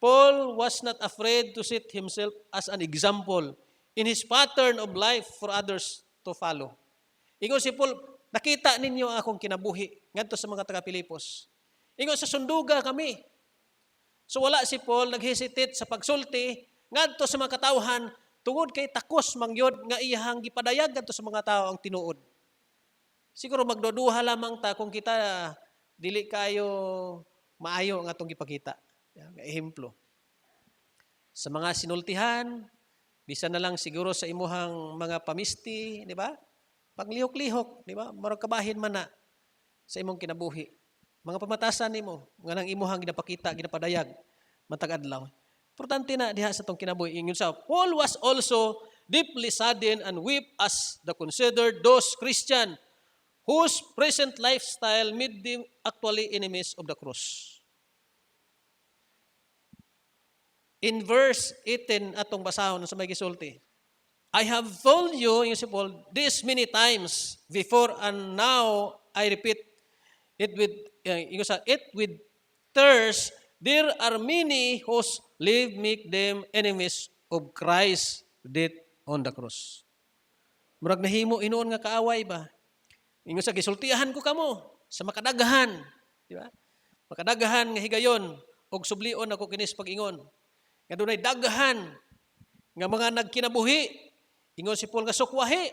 Speaker 2: Paul was not afraid to set himself as an example in his pattern of life for others to follow. Ingon si Paul, nakita ninyo akong kinabuhi ngadto sa mga taga-Pilipos. Ingon sa sunduga kami. So wala si Paul naghesitate sa pagsulti ngadto sa mga katawhan tungod kay takos mangyod nga iyang gipadayag ngadto sa mga tao ang tinuod. Siguro magduduha lamang ta kung kita dili kayo maayo nga atong gipakita. Nga ehemplo. Sa mga sinultihan, bisa na lang siguro sa imuhang mga pamisti, di ba? Paglihok-lihok, di ba? Marag kabahin man na sa imong kinabuhi. Mga pamatasan nimo, nga nang imuhang ginapakita, ginapadayag, matag adlaw. Importante na diha sa tong kinabuhi. Ingon sa Paul was also deeply saddened and wept as the considered those Christian whose present lifestyle made them actually enemies of the cross. In verse 18 atong basahon sa may gisulti. I have told you, yung si Paul, this many times before and now I repeat it with thirst. There are many whose live make them enemies of Christ death on the cross. Murag nahimo inuon nga kaaway ba? Ingon sa gisultihan ko kamo sa makadaghan, di ba? Makadaghan nga higayon og sublion ako kinis pag-ingon. nga dunay daghan nga mga nagkinabuhi, ingon si Paul nga sukwahi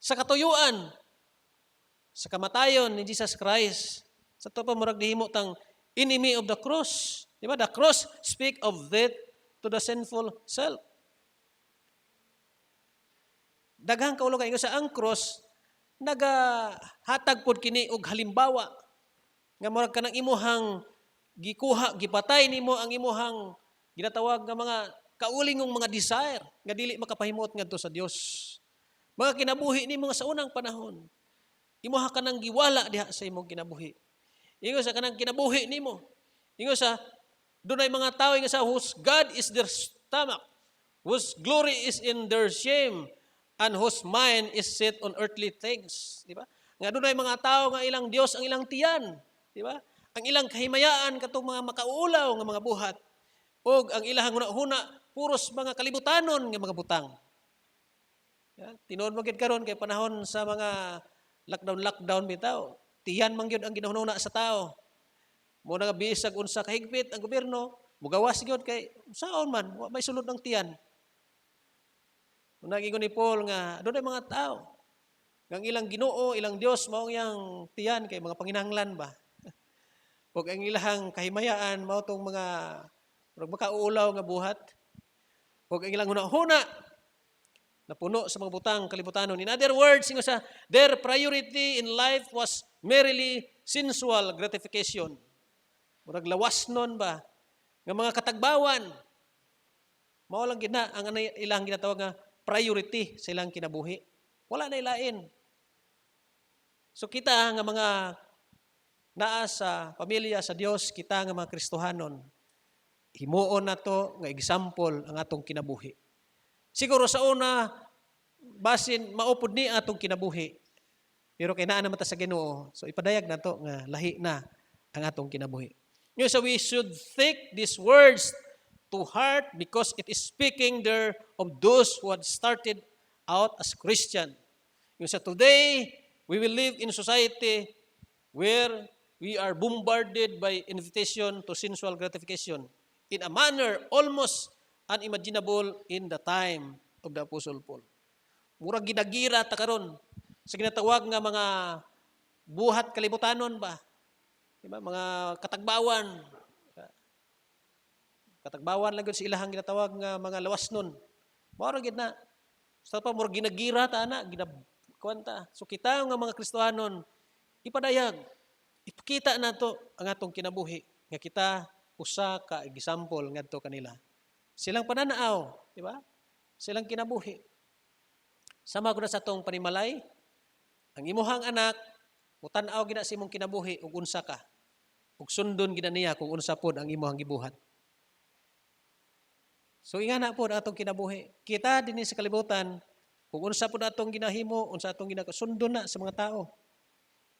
Speaker 2: sa katuyuan, sa kamatayon ni Jesus Christ. Sa to pa murag dihimo tang enemy of the cross. Di ba? The cross speak of death to the sinful self. Daghang kaulo kay sa ang cross nagahatag pod kini og halimbawa nga murag kanang imuhang gikuha, gipatay nimo ang imuhang ginatawag nga mga kaulingong mga desire nga dili makapahimot ngadto sa Dios. Mga kinabuhi nimo nga sa unang panahon. Imuha ka nang giwala diha sa imong kinabuhi. Ingon sa kanang kinabuhi nimo. Ingon sa dunay mga tawo nga sa whose God is their stomach, whose glory is in their shame, and whose mind is set on earthly things. Di ba? Nga dunay mga tawo nga ilang Dios ang ilang tiyan. Di ba? Ang ilang kahimayaan katong mga makaulaw nga mga buhat. O ang ilang huna puros mga kalibutanon nga mga butang. Tinuod mo gid karon kay panahon sa mga lockdown bitaw. Tiyan man gyud ang ginahuna sa tao. Mo nga bisag unsa kahigpit ang gobyerno, mugawas gyud kay saon man wa may sulod ng tiyan. Una giingon ni Paul nga dunay mga tao ang ilang Ginoo, ilang Dios mao yang tiyan kay mga panginahanglan ba. Ug ang ilang kahimayaan mao tong mga makaulaw nga buhat. Ug ang ilang hunahuna napuno sa mga butang kalibutanon. In other words, their priority in life was merely sensual gratification. Murag lawas nun ba? Nga mga katagbawan. Mao lang gina ang ilang ginatawag nga priority sa ilang kinabuhi. Wala na ilain. So kita nga mga naa sa pamilya sa Dios, kita nga mga Kristohanon, himuon na to nga example ang atong kinabuhi. Siguro sa una, basin maupod ni atong kinabuhi. Pero kay naa naman ta sa Ginoo. So ipadayag na to nga lahi na ang atong kinabuhi. So we should take these words to heart because it is speaking there of those who had started out as Christian. So today, we will live in a society where we are bombarded by invitation to sensual gratification in a manner almost unimaginable in the time of the Apostle Paul. Murag ginagira ta karon sa ginatawag nga mga buhat kalibutanon ba? Diba? Mga katagbawan. Katagbawan lang sa ilahang ginatawag nga mga lawas nun. Mao gid na. Sa pa murag ginagira ta ana, ginakuanta. So kita nga mga Kristohanon ipadayag, ipakita nato ang atong kinabuhi nga kita usa ka example ngadto kanila. Silang pananaaw, di ba? Silang kinabuhi. Sama ko na sa atong panimalay, ang imuhang anak, mutan-aw gina sa imong kinabuhi ug unsa ka. Ug sundon gina niya kung unsa pod ang imuhang gibuhat. So ingana pod atong kinabuhi. Kita dinhi sa kalibutan, kung unsa pod atong ginahimo, unsa atong sundon na sa mga tao.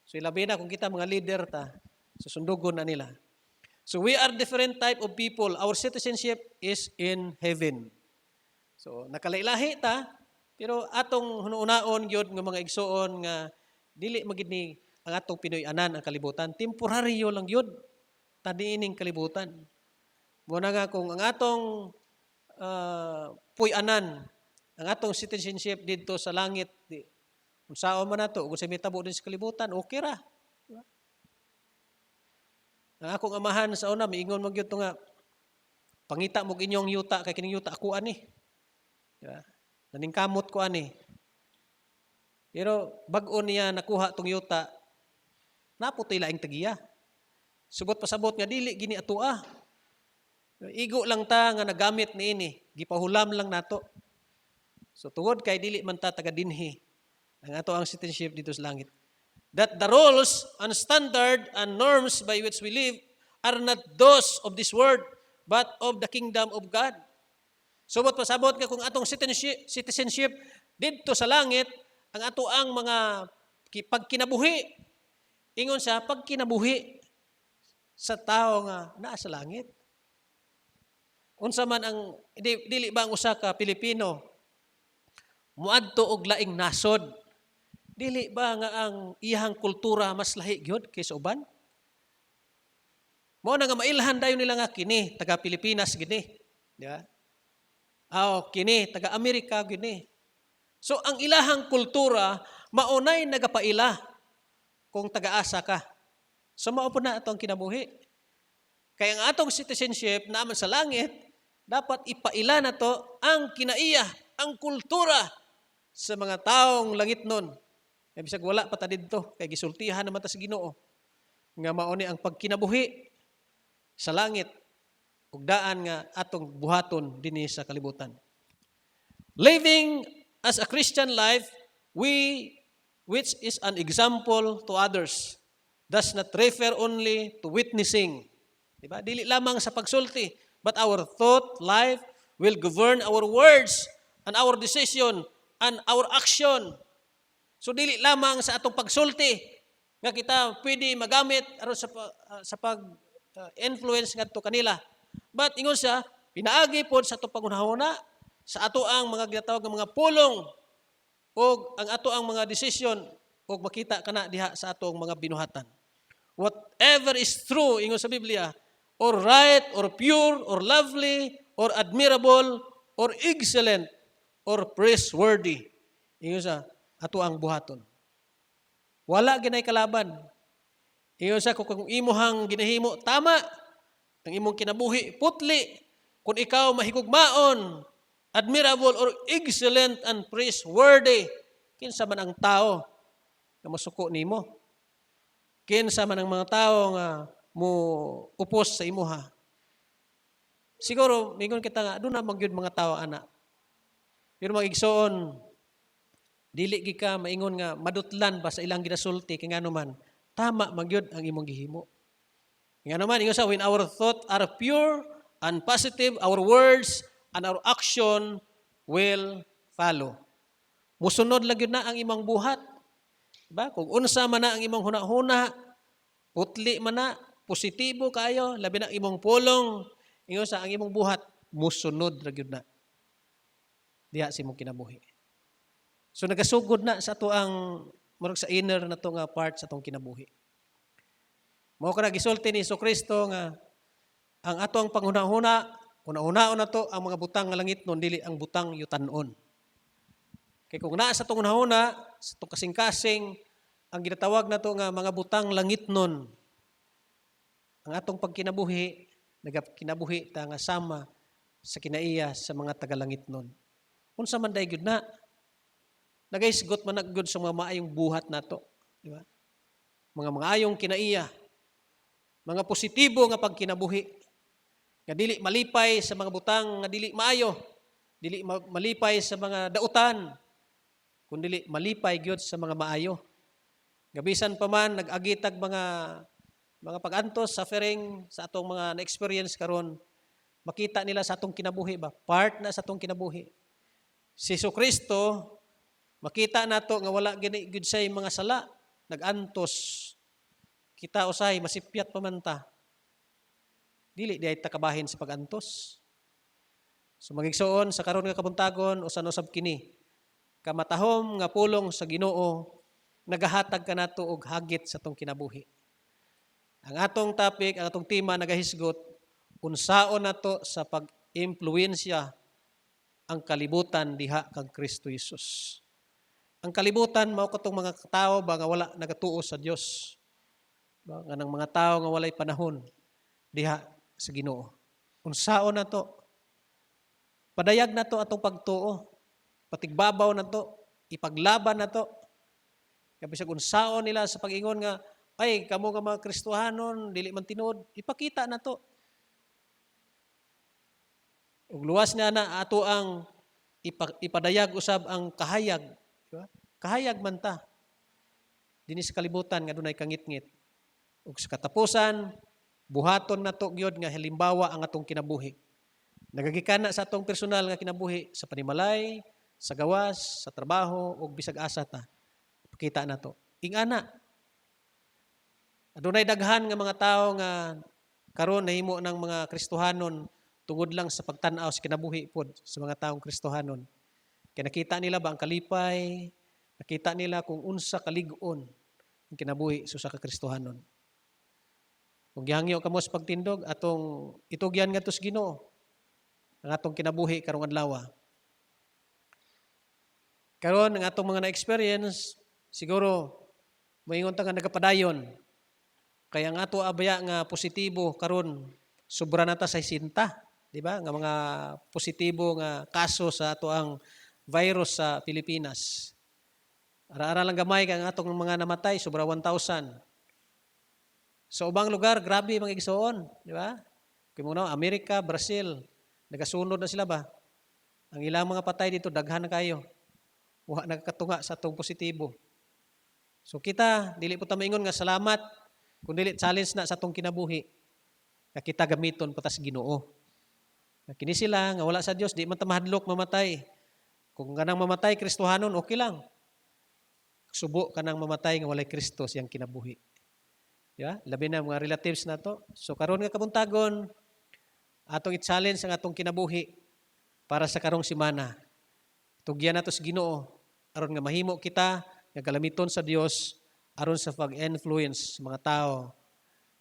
Speaker 2: So ilabi na kung kita mga leader ta, susundugon na nila. So we are different type of people. Our citizenship is in heaven. So nakalailahi ta, pero atong hunuunaon gyud nga mga igsoon nga dili magid ni ang atong Pinoy-anan ang kalibutan. Temporaryo lang gyud taniining kalibutan. Mo na nga kung ang atong puy-anan, ang atong citizenship dito sa langit, kung saan man nato, kung sa mitabo din sa kalibutan, okay ra. Ang akong amahan sa una, miingon mo gyud nga, pangita mo inyong yuta, kay kining yuta ako ani. Diba? Naningkamot ko ani. Pero bag-o niya nakuha tong yuta, naputi laing tagiya. Subot pasabot nga dili gini atua. Igo lang ta nga nagamit niini, gipahulam lang nato. So tungod kay dili man ta taga dinhi ang ato ang citizenship dito sa langit. That the rules and standard and norms by which we live are not those of this world, but of the kingdom of God. Subot pasabot nga kung atong citizenship dito sa langit, ang ato ang mga pagkinabuhi, ingon sa pagkinabuhi sa tao nga naa sa langit. Unsa man ang dili ba ang usa ka Pilipino muadto og laing nasod? Dili ba nga ang iyang kultura mas lahi gyud kaysa uban? Mao na nga mailhan dayon nila nga kini taga Pilipinas gini. Di ba? Kini taga Amerika gini. So ang ilahang kultura maunay nagapaila kung taga-asa ka. So mao po na atong kinabuhi. Kaya ang atong citizenship naman sa langit, dapat ipaila na to ang kinaiya, ang kultura sa mga taong langit nun. Kaya bisag wala pa ta didto, kay gisultihan naman ta sa Ginoo. Nga mauni ang pagkinabuhi sa langit, ug daan nga atong buhaton dinhi sa kalibutan. Living as a Christian life, which is an example to others, does not refer only to witnessing. Diba? Dili lamang sa pagsulti, but our thought life will govern our words and our decision and our action. So dili lamang sa atong pagsulti nga kita pwede magamit aron sa pag-influence ngadto kanila. But ingon siya, pinaagi pod sa atong pangunahuna, sa ato ang mga ginatawag nga mga pulong o ang ato ang mga desisyon o makita kana diha sa atong mga binuhatan. Whatever is true, ingon sa Biblia, or right, or pure, or lovely, or admirable, or excellent, or praiseworthy. Ingon sa ato ang buhaton. Wala ginay kalaban. Ingon sa kung imuhang ginahimo tama, ang imong kinabuhi putli, kung ikaw mahigugmaon, admirable or excellent and praiseworthy, kinsa man ang tao nga masuko nimo? Kinsa man ang mga tao nga mo upos sa imuha? Siguro mingon kita nga aduna magyud mga tao ana. Pero magigsoon dili gi ka maingon nga madutlan ba sa ilang ginasulti kay ngano man tama magyud ang imong gihimo. Ngano man ingon sa when our thoughts are pure and positive, our words and our action will follow. Musunod lang yun na ang imong buhat. Diba? Kung unsa man na ang imong hunahuna, putli man na, positibo kayo, labi na imong pulong, ingon sa ang imong buhat, musunod lang yun na. Diha si mong kinabuhi. So nagasugod na sa ato ang, marag sa inner na to nga part sa atong kinabuhi. Mao ka na gisulti ni Jesucristo nga, ang ato ang panghunahuna, una-unaon na to ang mga butang nga langit nun, dili ang butang yutan-on. Kaya kung naa sa itong una, sa itong kasing-kasing, ang ginatawag na to nga mga butang langit nun, ang atong pagkinabuhi, nagkinabuhi ta nga sama sa kinaiya sa mga tagalangit nun. Unsa man day gyud na, nagaisgot man naggod sa mga maayong buhat nato, di ba? Mga maayong kinaiya, mga positibo nga pagkinabuhi, nga dili malipay sa mga butang nga dili maayo, dili malipay sa mga dautan, kundi malipay gyud sa mga maayo. Gabisan pa man nag-agitag mga pag-antos, suffering sa atong mga na-experience karon, makita nila sa atong kinabuhi ba? Part na sa atong kinabuhi. Si Jesucristo, makita nato nga wala gini gyud say mga sala, nag-antos. Kita usay masipyat pa man ta. Dili di ay takabahin sa pag-antos. So magigsoon sa karon nga kabuntagon usan usab kini. Kamatahom nga pulong sa Ginoo nagahatag kanato og hagit sa atong kinabuhi. Ang atong topic, ang atong tema nagahisgot, unsaon nato sa pag-impluwensya ang kalibutan diha kang Kristo Jesus. Ang kalibutan mao katong mga tao ba nga wala nagatuo sa Dios. Ba nga nang mga tao nga walay panahon diha sa Ginoo. Unsaon nato? Padayag nato atong pagtuo. Patigbabaw nato, ipaglaban nato. Kaya bisag unsaon nila sa pag-ingon nga ay kamo nga mga Kristohanon dili man tinuod, ipakita nato. Ug luwas na ato ang ipadayag usab ang kahayag, di ba? Kahayag man ta dinhi sa kalibutan nga dunay kangit-ngit. Ug sa katapusan, buhaton nato gyud nga halimbawa ang atong kinabuhi. Nagagikan na sa atong personal nga kinabuhi sa panimalay, sa gawas, sa trabaho ug bisag asa ta. Pakita nato. Ingana. Adunay daghan nga mga tawo nga karon nahimo ng mga Kristohanon tungod lang sa pagtan-aw sa kinabuhi pod sa mga taong Kristohanon. Kaya nakita nila ba ang kalipay, nakita nila kung unsa kalig-on ang kinabuhi sa ka Kristohanon. Kung gihangyo kamo sa pagtindog atong itugyan ngadto sa Ginoo. ang atong kinabuhi karong adlaw. Karon ang atong mga na-experience siguro moingon ta nga nagapadayon. Kaya ang ato abaya nga positibo karon sobra na ta sa 60, di ba? Nga mga positibo nga kaso sa ato ang virus sa Pilipinas. Ara-ara lang gamay kay ang atong mga namatay sobra 1,000. Sa ubang lugar grabe mga igsoon, di ba? Kay mo Amerika, Brazil, nagasunod na sila ba? Ang ilang mga patay dito daghan na kayo. Wa nagkatunga sa atong positibo. So kita dili po ta maingon nga salamat kun dili challenge na sa atong kinabuhi. Nga kita gamiton patas Ginoo. Nga kini sila nga wala sa Dios di man ta mahadlok mamatay. Kung ganang mamatay Kristohanon okay lang. Subo kanang mamatay nga walay Kristo siyang kinabuhi. Di ba? Labi na mga relatives na to. So karon nga kabuntagon atong i-challenge ang atong kinabuhi para sa karong semana. Tugyan nato sa Ginoo aron nga mahimo kita nga galamiton sa Dios aron sa pag-influence mga tao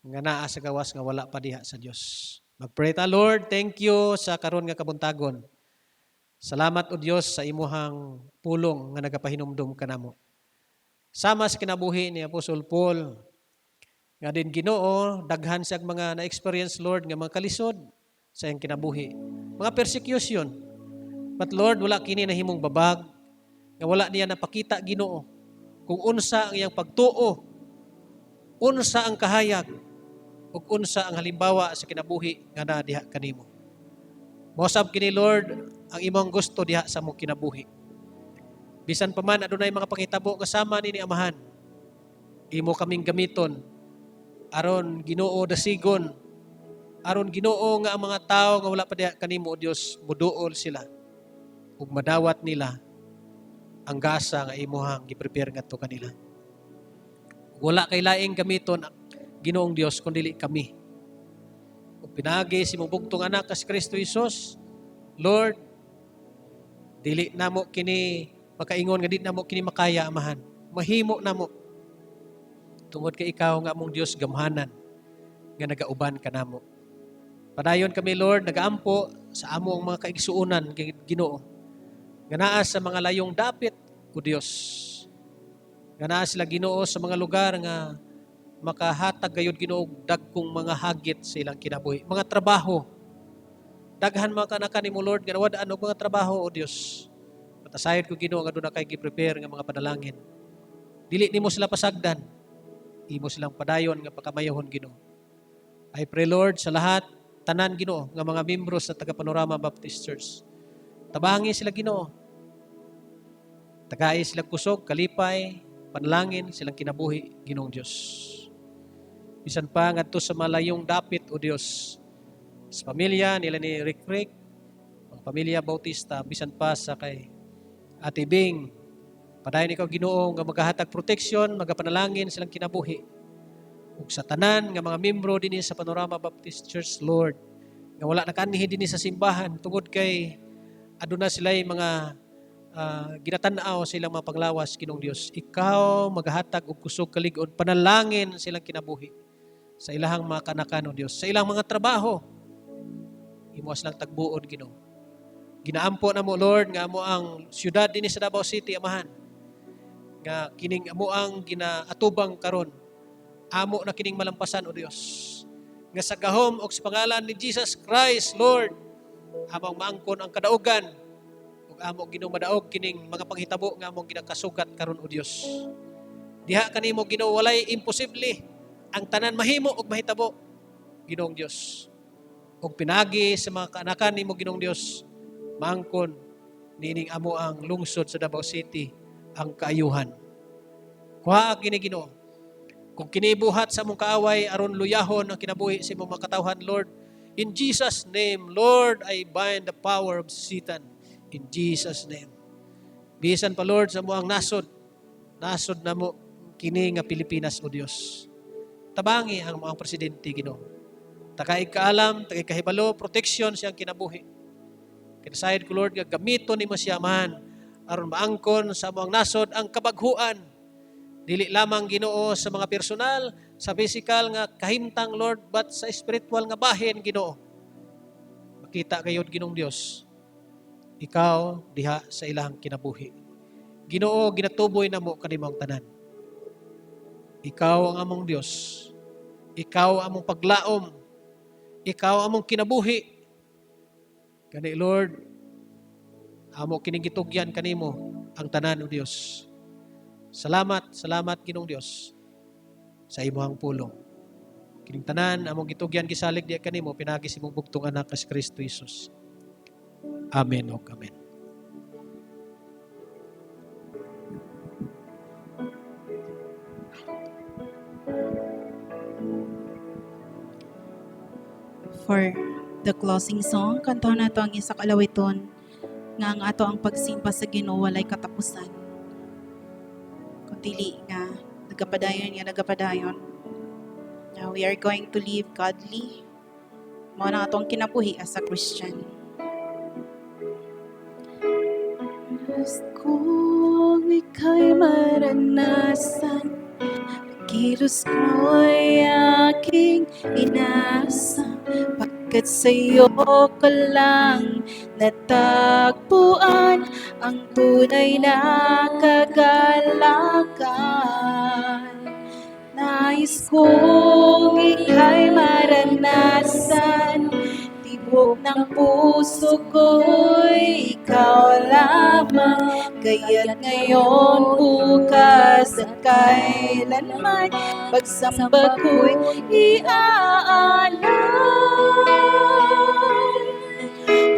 Speaker 2: nga naa sa gawas nga wala pa diha sa Dios. Magpray ta, Lord, thank you sa karon nga kabuntagon. Salamat o Dios sa imuhang pulong nga nagapahinumdum kanamo. Sama sa kinabuhi ni Apostol Paul nga din Ginoo daghan siya mga na-experience Lord nga mga kalisod sa iyang kinabuhi. Mga persecution. But Lord, wala kini nahimong babag, nga wala niya napakita Ginoo kung unsa ang iyang pagtuo, unsa ang kahayag, ug unsa ang halimbawa sa kinabuhi nga naa diha kanimo. Mosab kini Lord ang imong gusto diha sa mong kinabuhi. Bisan pa man adunay mga pangitabo nga sama ni Amahan, imo kaming gamiton aron Ginoo dasigon, aron Ginoo nga ang mga tao nga wala pa diha kanimo o Dios muduol sila ug madawat nila ang gasa nga imuhang gi-prepare ngadto kanila. Wala kay laing gamiton Ginoong Dios kundi kami. Ug pinagi si mong bugtong anak kas Kristo Jesus, Lord, dili namo kini makaingon nga di namo kini makaya Amahan. Mahimo namo. Tungod kay ikaw nga among Dios gamhanan nga nagauban kanamo. Padayon kami Lord nagaampo sa among mga kaigsuonan kay Ginoo. Nga naa sa mga layong dapit o Dios. Nga naa sila Ginoo sa mga lugar nga makahatag gayud Ginoo dagkong mga hagit sa ilang kinabuhi. Mga trabaho. Daghan mga kanakan nimo Lord nga nawadaan og mga trabaho o Dios. Matasayod ko Ginoo nga doon na kay gi-prepare nga mga panalangin. Dili nimo sila pasagdan. Imo silang padayon nga pakamayahon Ginoo. I pray Lord sa lahat tanan Ginoo nga mga miyembro sa taga Panorama Baptist Church. Tabangi sila Ginoo. Tagai sila kusog, kalipay, panalangin silang kinabuhi Ginoong Dios. Bisan pa ngadto sa malayong dapit o Dios. Sa pamilya nila ni Rick, ang pamilya Bautista, bisan pa sa kay Ate Bing, padayon ikaw Ginoo nga magahatag proteksyon, magapanalangin silang kinabuhi. Ug sa tanan nga mga miyembro dinhi sa Panorama Baptist Church, Lord, nga wala nakanhi dinhi sa simbahan tungod kay aduna sila'y mga ginatanaw sa ilang mga panglawas Ginoong Dios. Ikaw magahatag og kusog kalig-on, panalangin silang kinabuhi sa ilahang mga kanakan o Dios, sa ilang mga trabaho. Imo silang tagbuon Ginoo. Ginaampo na mo Lord nga amo ang syudad dinhi sa Davao City Amahan. Nga kining amo ang ginaatubang karon. Amo na kining malampasan o Dios. Nga sa gahom o sa pangalan ni Jesus Christ, Lord, among maangkon ang kadaugan ug amo Ginoo madaog kining mga panghitabo nga among ginakasugat karon o Dios. Diha kanimo Ginoo walay imposible. Ang tanan mahimo ug mahitabo Ginoong Dios. Ug pinagi sa mga kaanakan nimo Ginoong Dios, maangkon nining amo ang lungsod sa Davao City ang kaayuhan. Kuha kini Ginoo. Kung kinibuhat sa among kaaway aron luyahon ang kinabuhi sa imong mga katawhan, Lord, in Jesus' name, Lord, I bind the power of Satan. In Jesus' name. Bisan pa, Lord, sa muang nasod na mo kini nga Pilipinas, O Dios. Tabangi ang muang presidente, Ginoo. Takay kaalam, takay kahibalo, protection siyang kinabuhi. Kinasayad ko, Lord, nga gamiton ni mo siya man aron maangkon sa muang nasod ang kabaghuan. Dili lamang Ginoo sa mga personal, sa physical nga kahimtang, Lord, but sa spiritual nga bahin, Ginoo. makita kayod Ginong Dios, ikaw diha sa ilang kinabuhi. Ginoo, ginatuboy na mo kanimong tanan. Ikaw ang among Dios. Ikaw among paglaom. Ikaw among kinabuhi. Kani Lord, amo kining gitugyan kanimo ang tanan o Dios. Salamat, salamat Ginong Dios sa imong pulong. Kining tanan among gitugyan gisalig diya kanimo pinagi sa imong bugtong anak kas Kristo Jesus. Amen o amen.
Speaker 1: For the closing song, kantahan nato ang isa ka alawiton nga ang ato ang pagsimba sa Ginoo walay katapusan. Kung dili nga nagapadayon. Now we are going to live godly. Mao na atong kinabuhi as a Christian. Kung ika'y maranasan, kilos ko'y aking inasam, pagkat sa'yo ko lang natagpuan ang tunay na kagalakan. Nais kong ika'y maranasan, tibok ng puso ko'y ikaw lamang, kaya't ngayon, bukas at kailanman, pagsamba ko'y iaalay.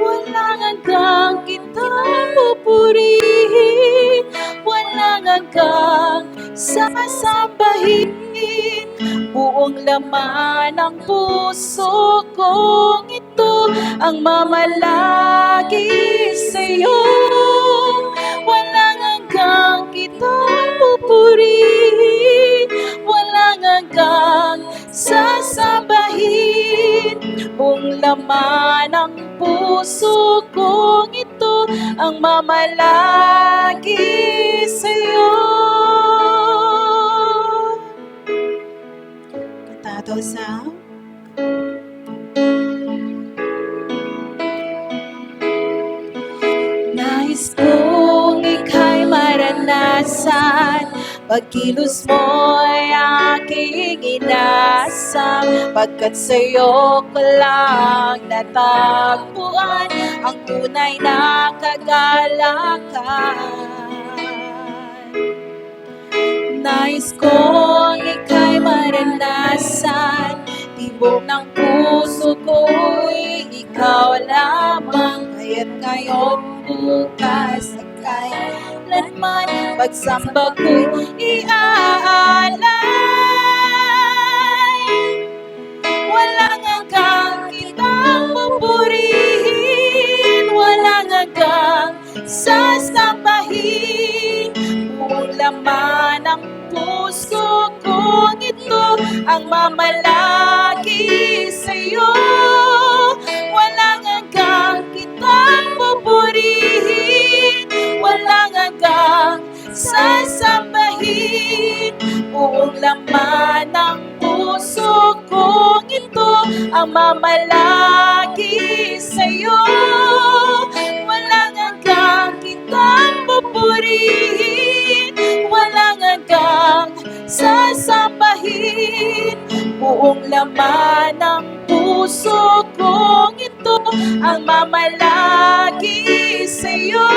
Speaker 1: Walang hanggang kitang pupurihin, walang hanggang sasambahin, buong laman ng puso kong ito ang mamalagi sa'yo. Walang hanggang kitang pupurihin, walang hanggang sasambahin, buong laman ng puso kong ito ang mamalagi sa'yo. Kantado sa nais kong ika'y maranasan, pagkilos mo'y aking inasam, pagkat sa'yo ko lang natagpuan ang tunay na kagalakan. Nais kong ika'y maranasan, tibok ng puso ko'y ikaw lamang, kaya't ngayon, bukas at kailanman, pagsamba ko'y iaalay. Walang hanggang kitang pupurihin, walang hanggang sasambahin, buong laman ng puso kong ito ang mamalagi sa'yo. Walang hanggang kitang pupurihin, walang hanggang sasambahin, buong laman ng puso kong ito ang mamalagi sa'yo. Walang hanggang kitang pupurihin, walang hanggang sasambahin, buong laman ng puso kong ito ang mamalagi sa'yo.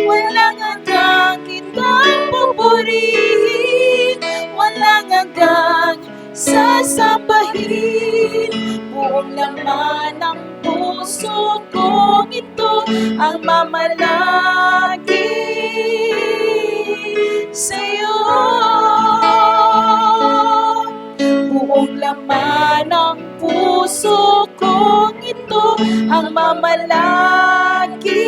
Speaker 1: Walang hanggang kitang pupurihin, walang hanggang sasambahin, buong laman ng puso kong ito ang mamalagi sa'yo. Buong laman ng puso kong ito ang mamalagi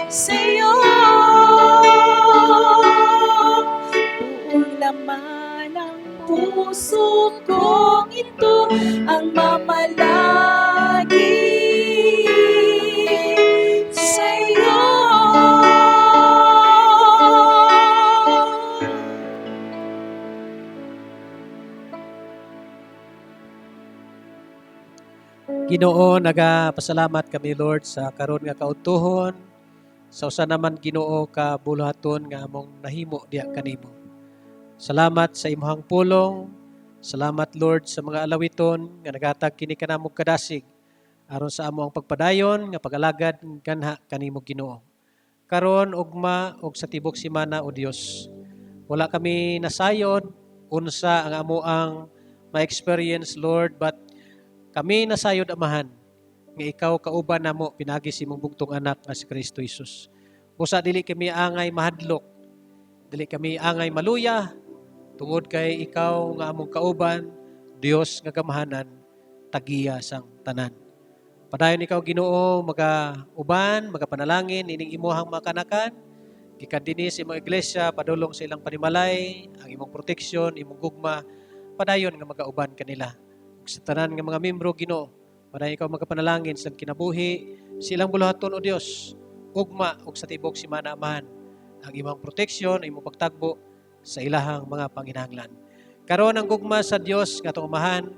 Speaker 1: sa'yo. Buong laman ng puso kong ito ang mamalagi sa'yo.
Speaker 2: Ginoo, nagapasalamat kami Lord sa karon nga kautuhon. Sa usa naman Ginoo ka buluhaton nga among nahimo diha kanimo. Salamat sa imong pulong. Salamat Lord sa mga alawiton nga nagatag kini kanamong kadasig aron sa amo ang pagpadayon nga pag-alagad kanha kanimo Ginoo. Karon ugma og sa tibok semana o Dios. Wala kami nasayod unsa ang amo ang ma-experience Lord, but kami nasayod amahan nga ikaw kauban namo pinagi si imong bugtong anak nga si Kristo Jesus. Busa dili kami angay mahadlok, dili kami angay maluya tungod kay ikaw nga among kauban, Dios nga gamahanan, tagiya sang tanan. Padayon ikaw Ginoo magauban, magapanalangin ining imuhang mga kanakan, gikan dinhi sa imong iglesia padulong sa ilang panimalay, ang imong proteksyon, imong gugma, padayon nga magauban kanila. Ug sa tanan nga mga membro Ginoo, padayon ikaw magapanalangin sa kinabuhi, silang buluhaton o Dios, ugma ug sa tibok semana amahan, ang imong proteksyon, imong pagtagbo sa ilahang mga panginahanglan. Karon ang gugma sa Dios nga atong amahan,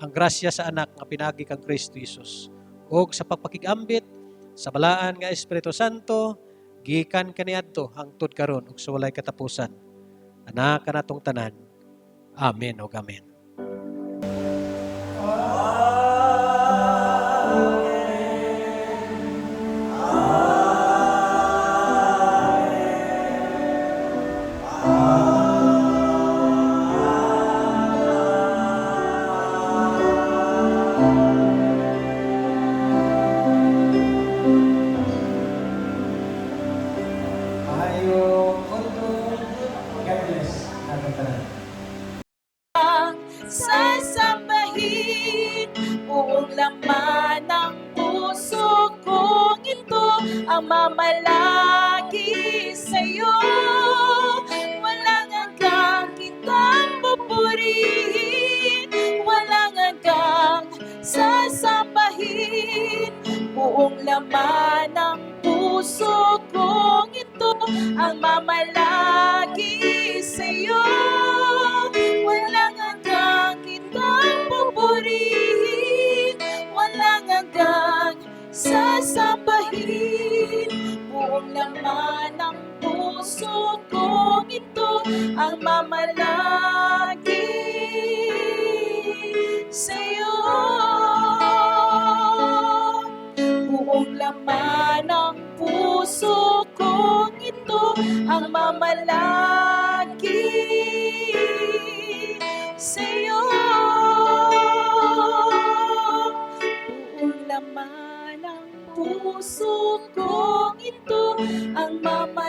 Speaker 2: ang grasya sa anak nga pinagi kang Kristo Jesus, ug sa pagpakigambit sa balaan nga Espiritu Santo gikan kaniadto hangtod karon ug sa walay katapusan. Anak kanatong tanan. Amen ug amen.
Speaker 1: Sasambahin buong laman ng puso kong ito ang mamalagi sa'yo. Walang hanggang kitang pupurihin, walang hanggang sasambahin buong laman ng puso kong ito ang mamalagi sa'yo. Walang hanggang kitang pupurihin, walang hanggang sasambahin buong laman ng puso kong ito ang mamalagi sa'yo. Buong laman ng puso kong ito ang mamalagi sa'yo. Buong laman ng puso kong ito ang mamalagi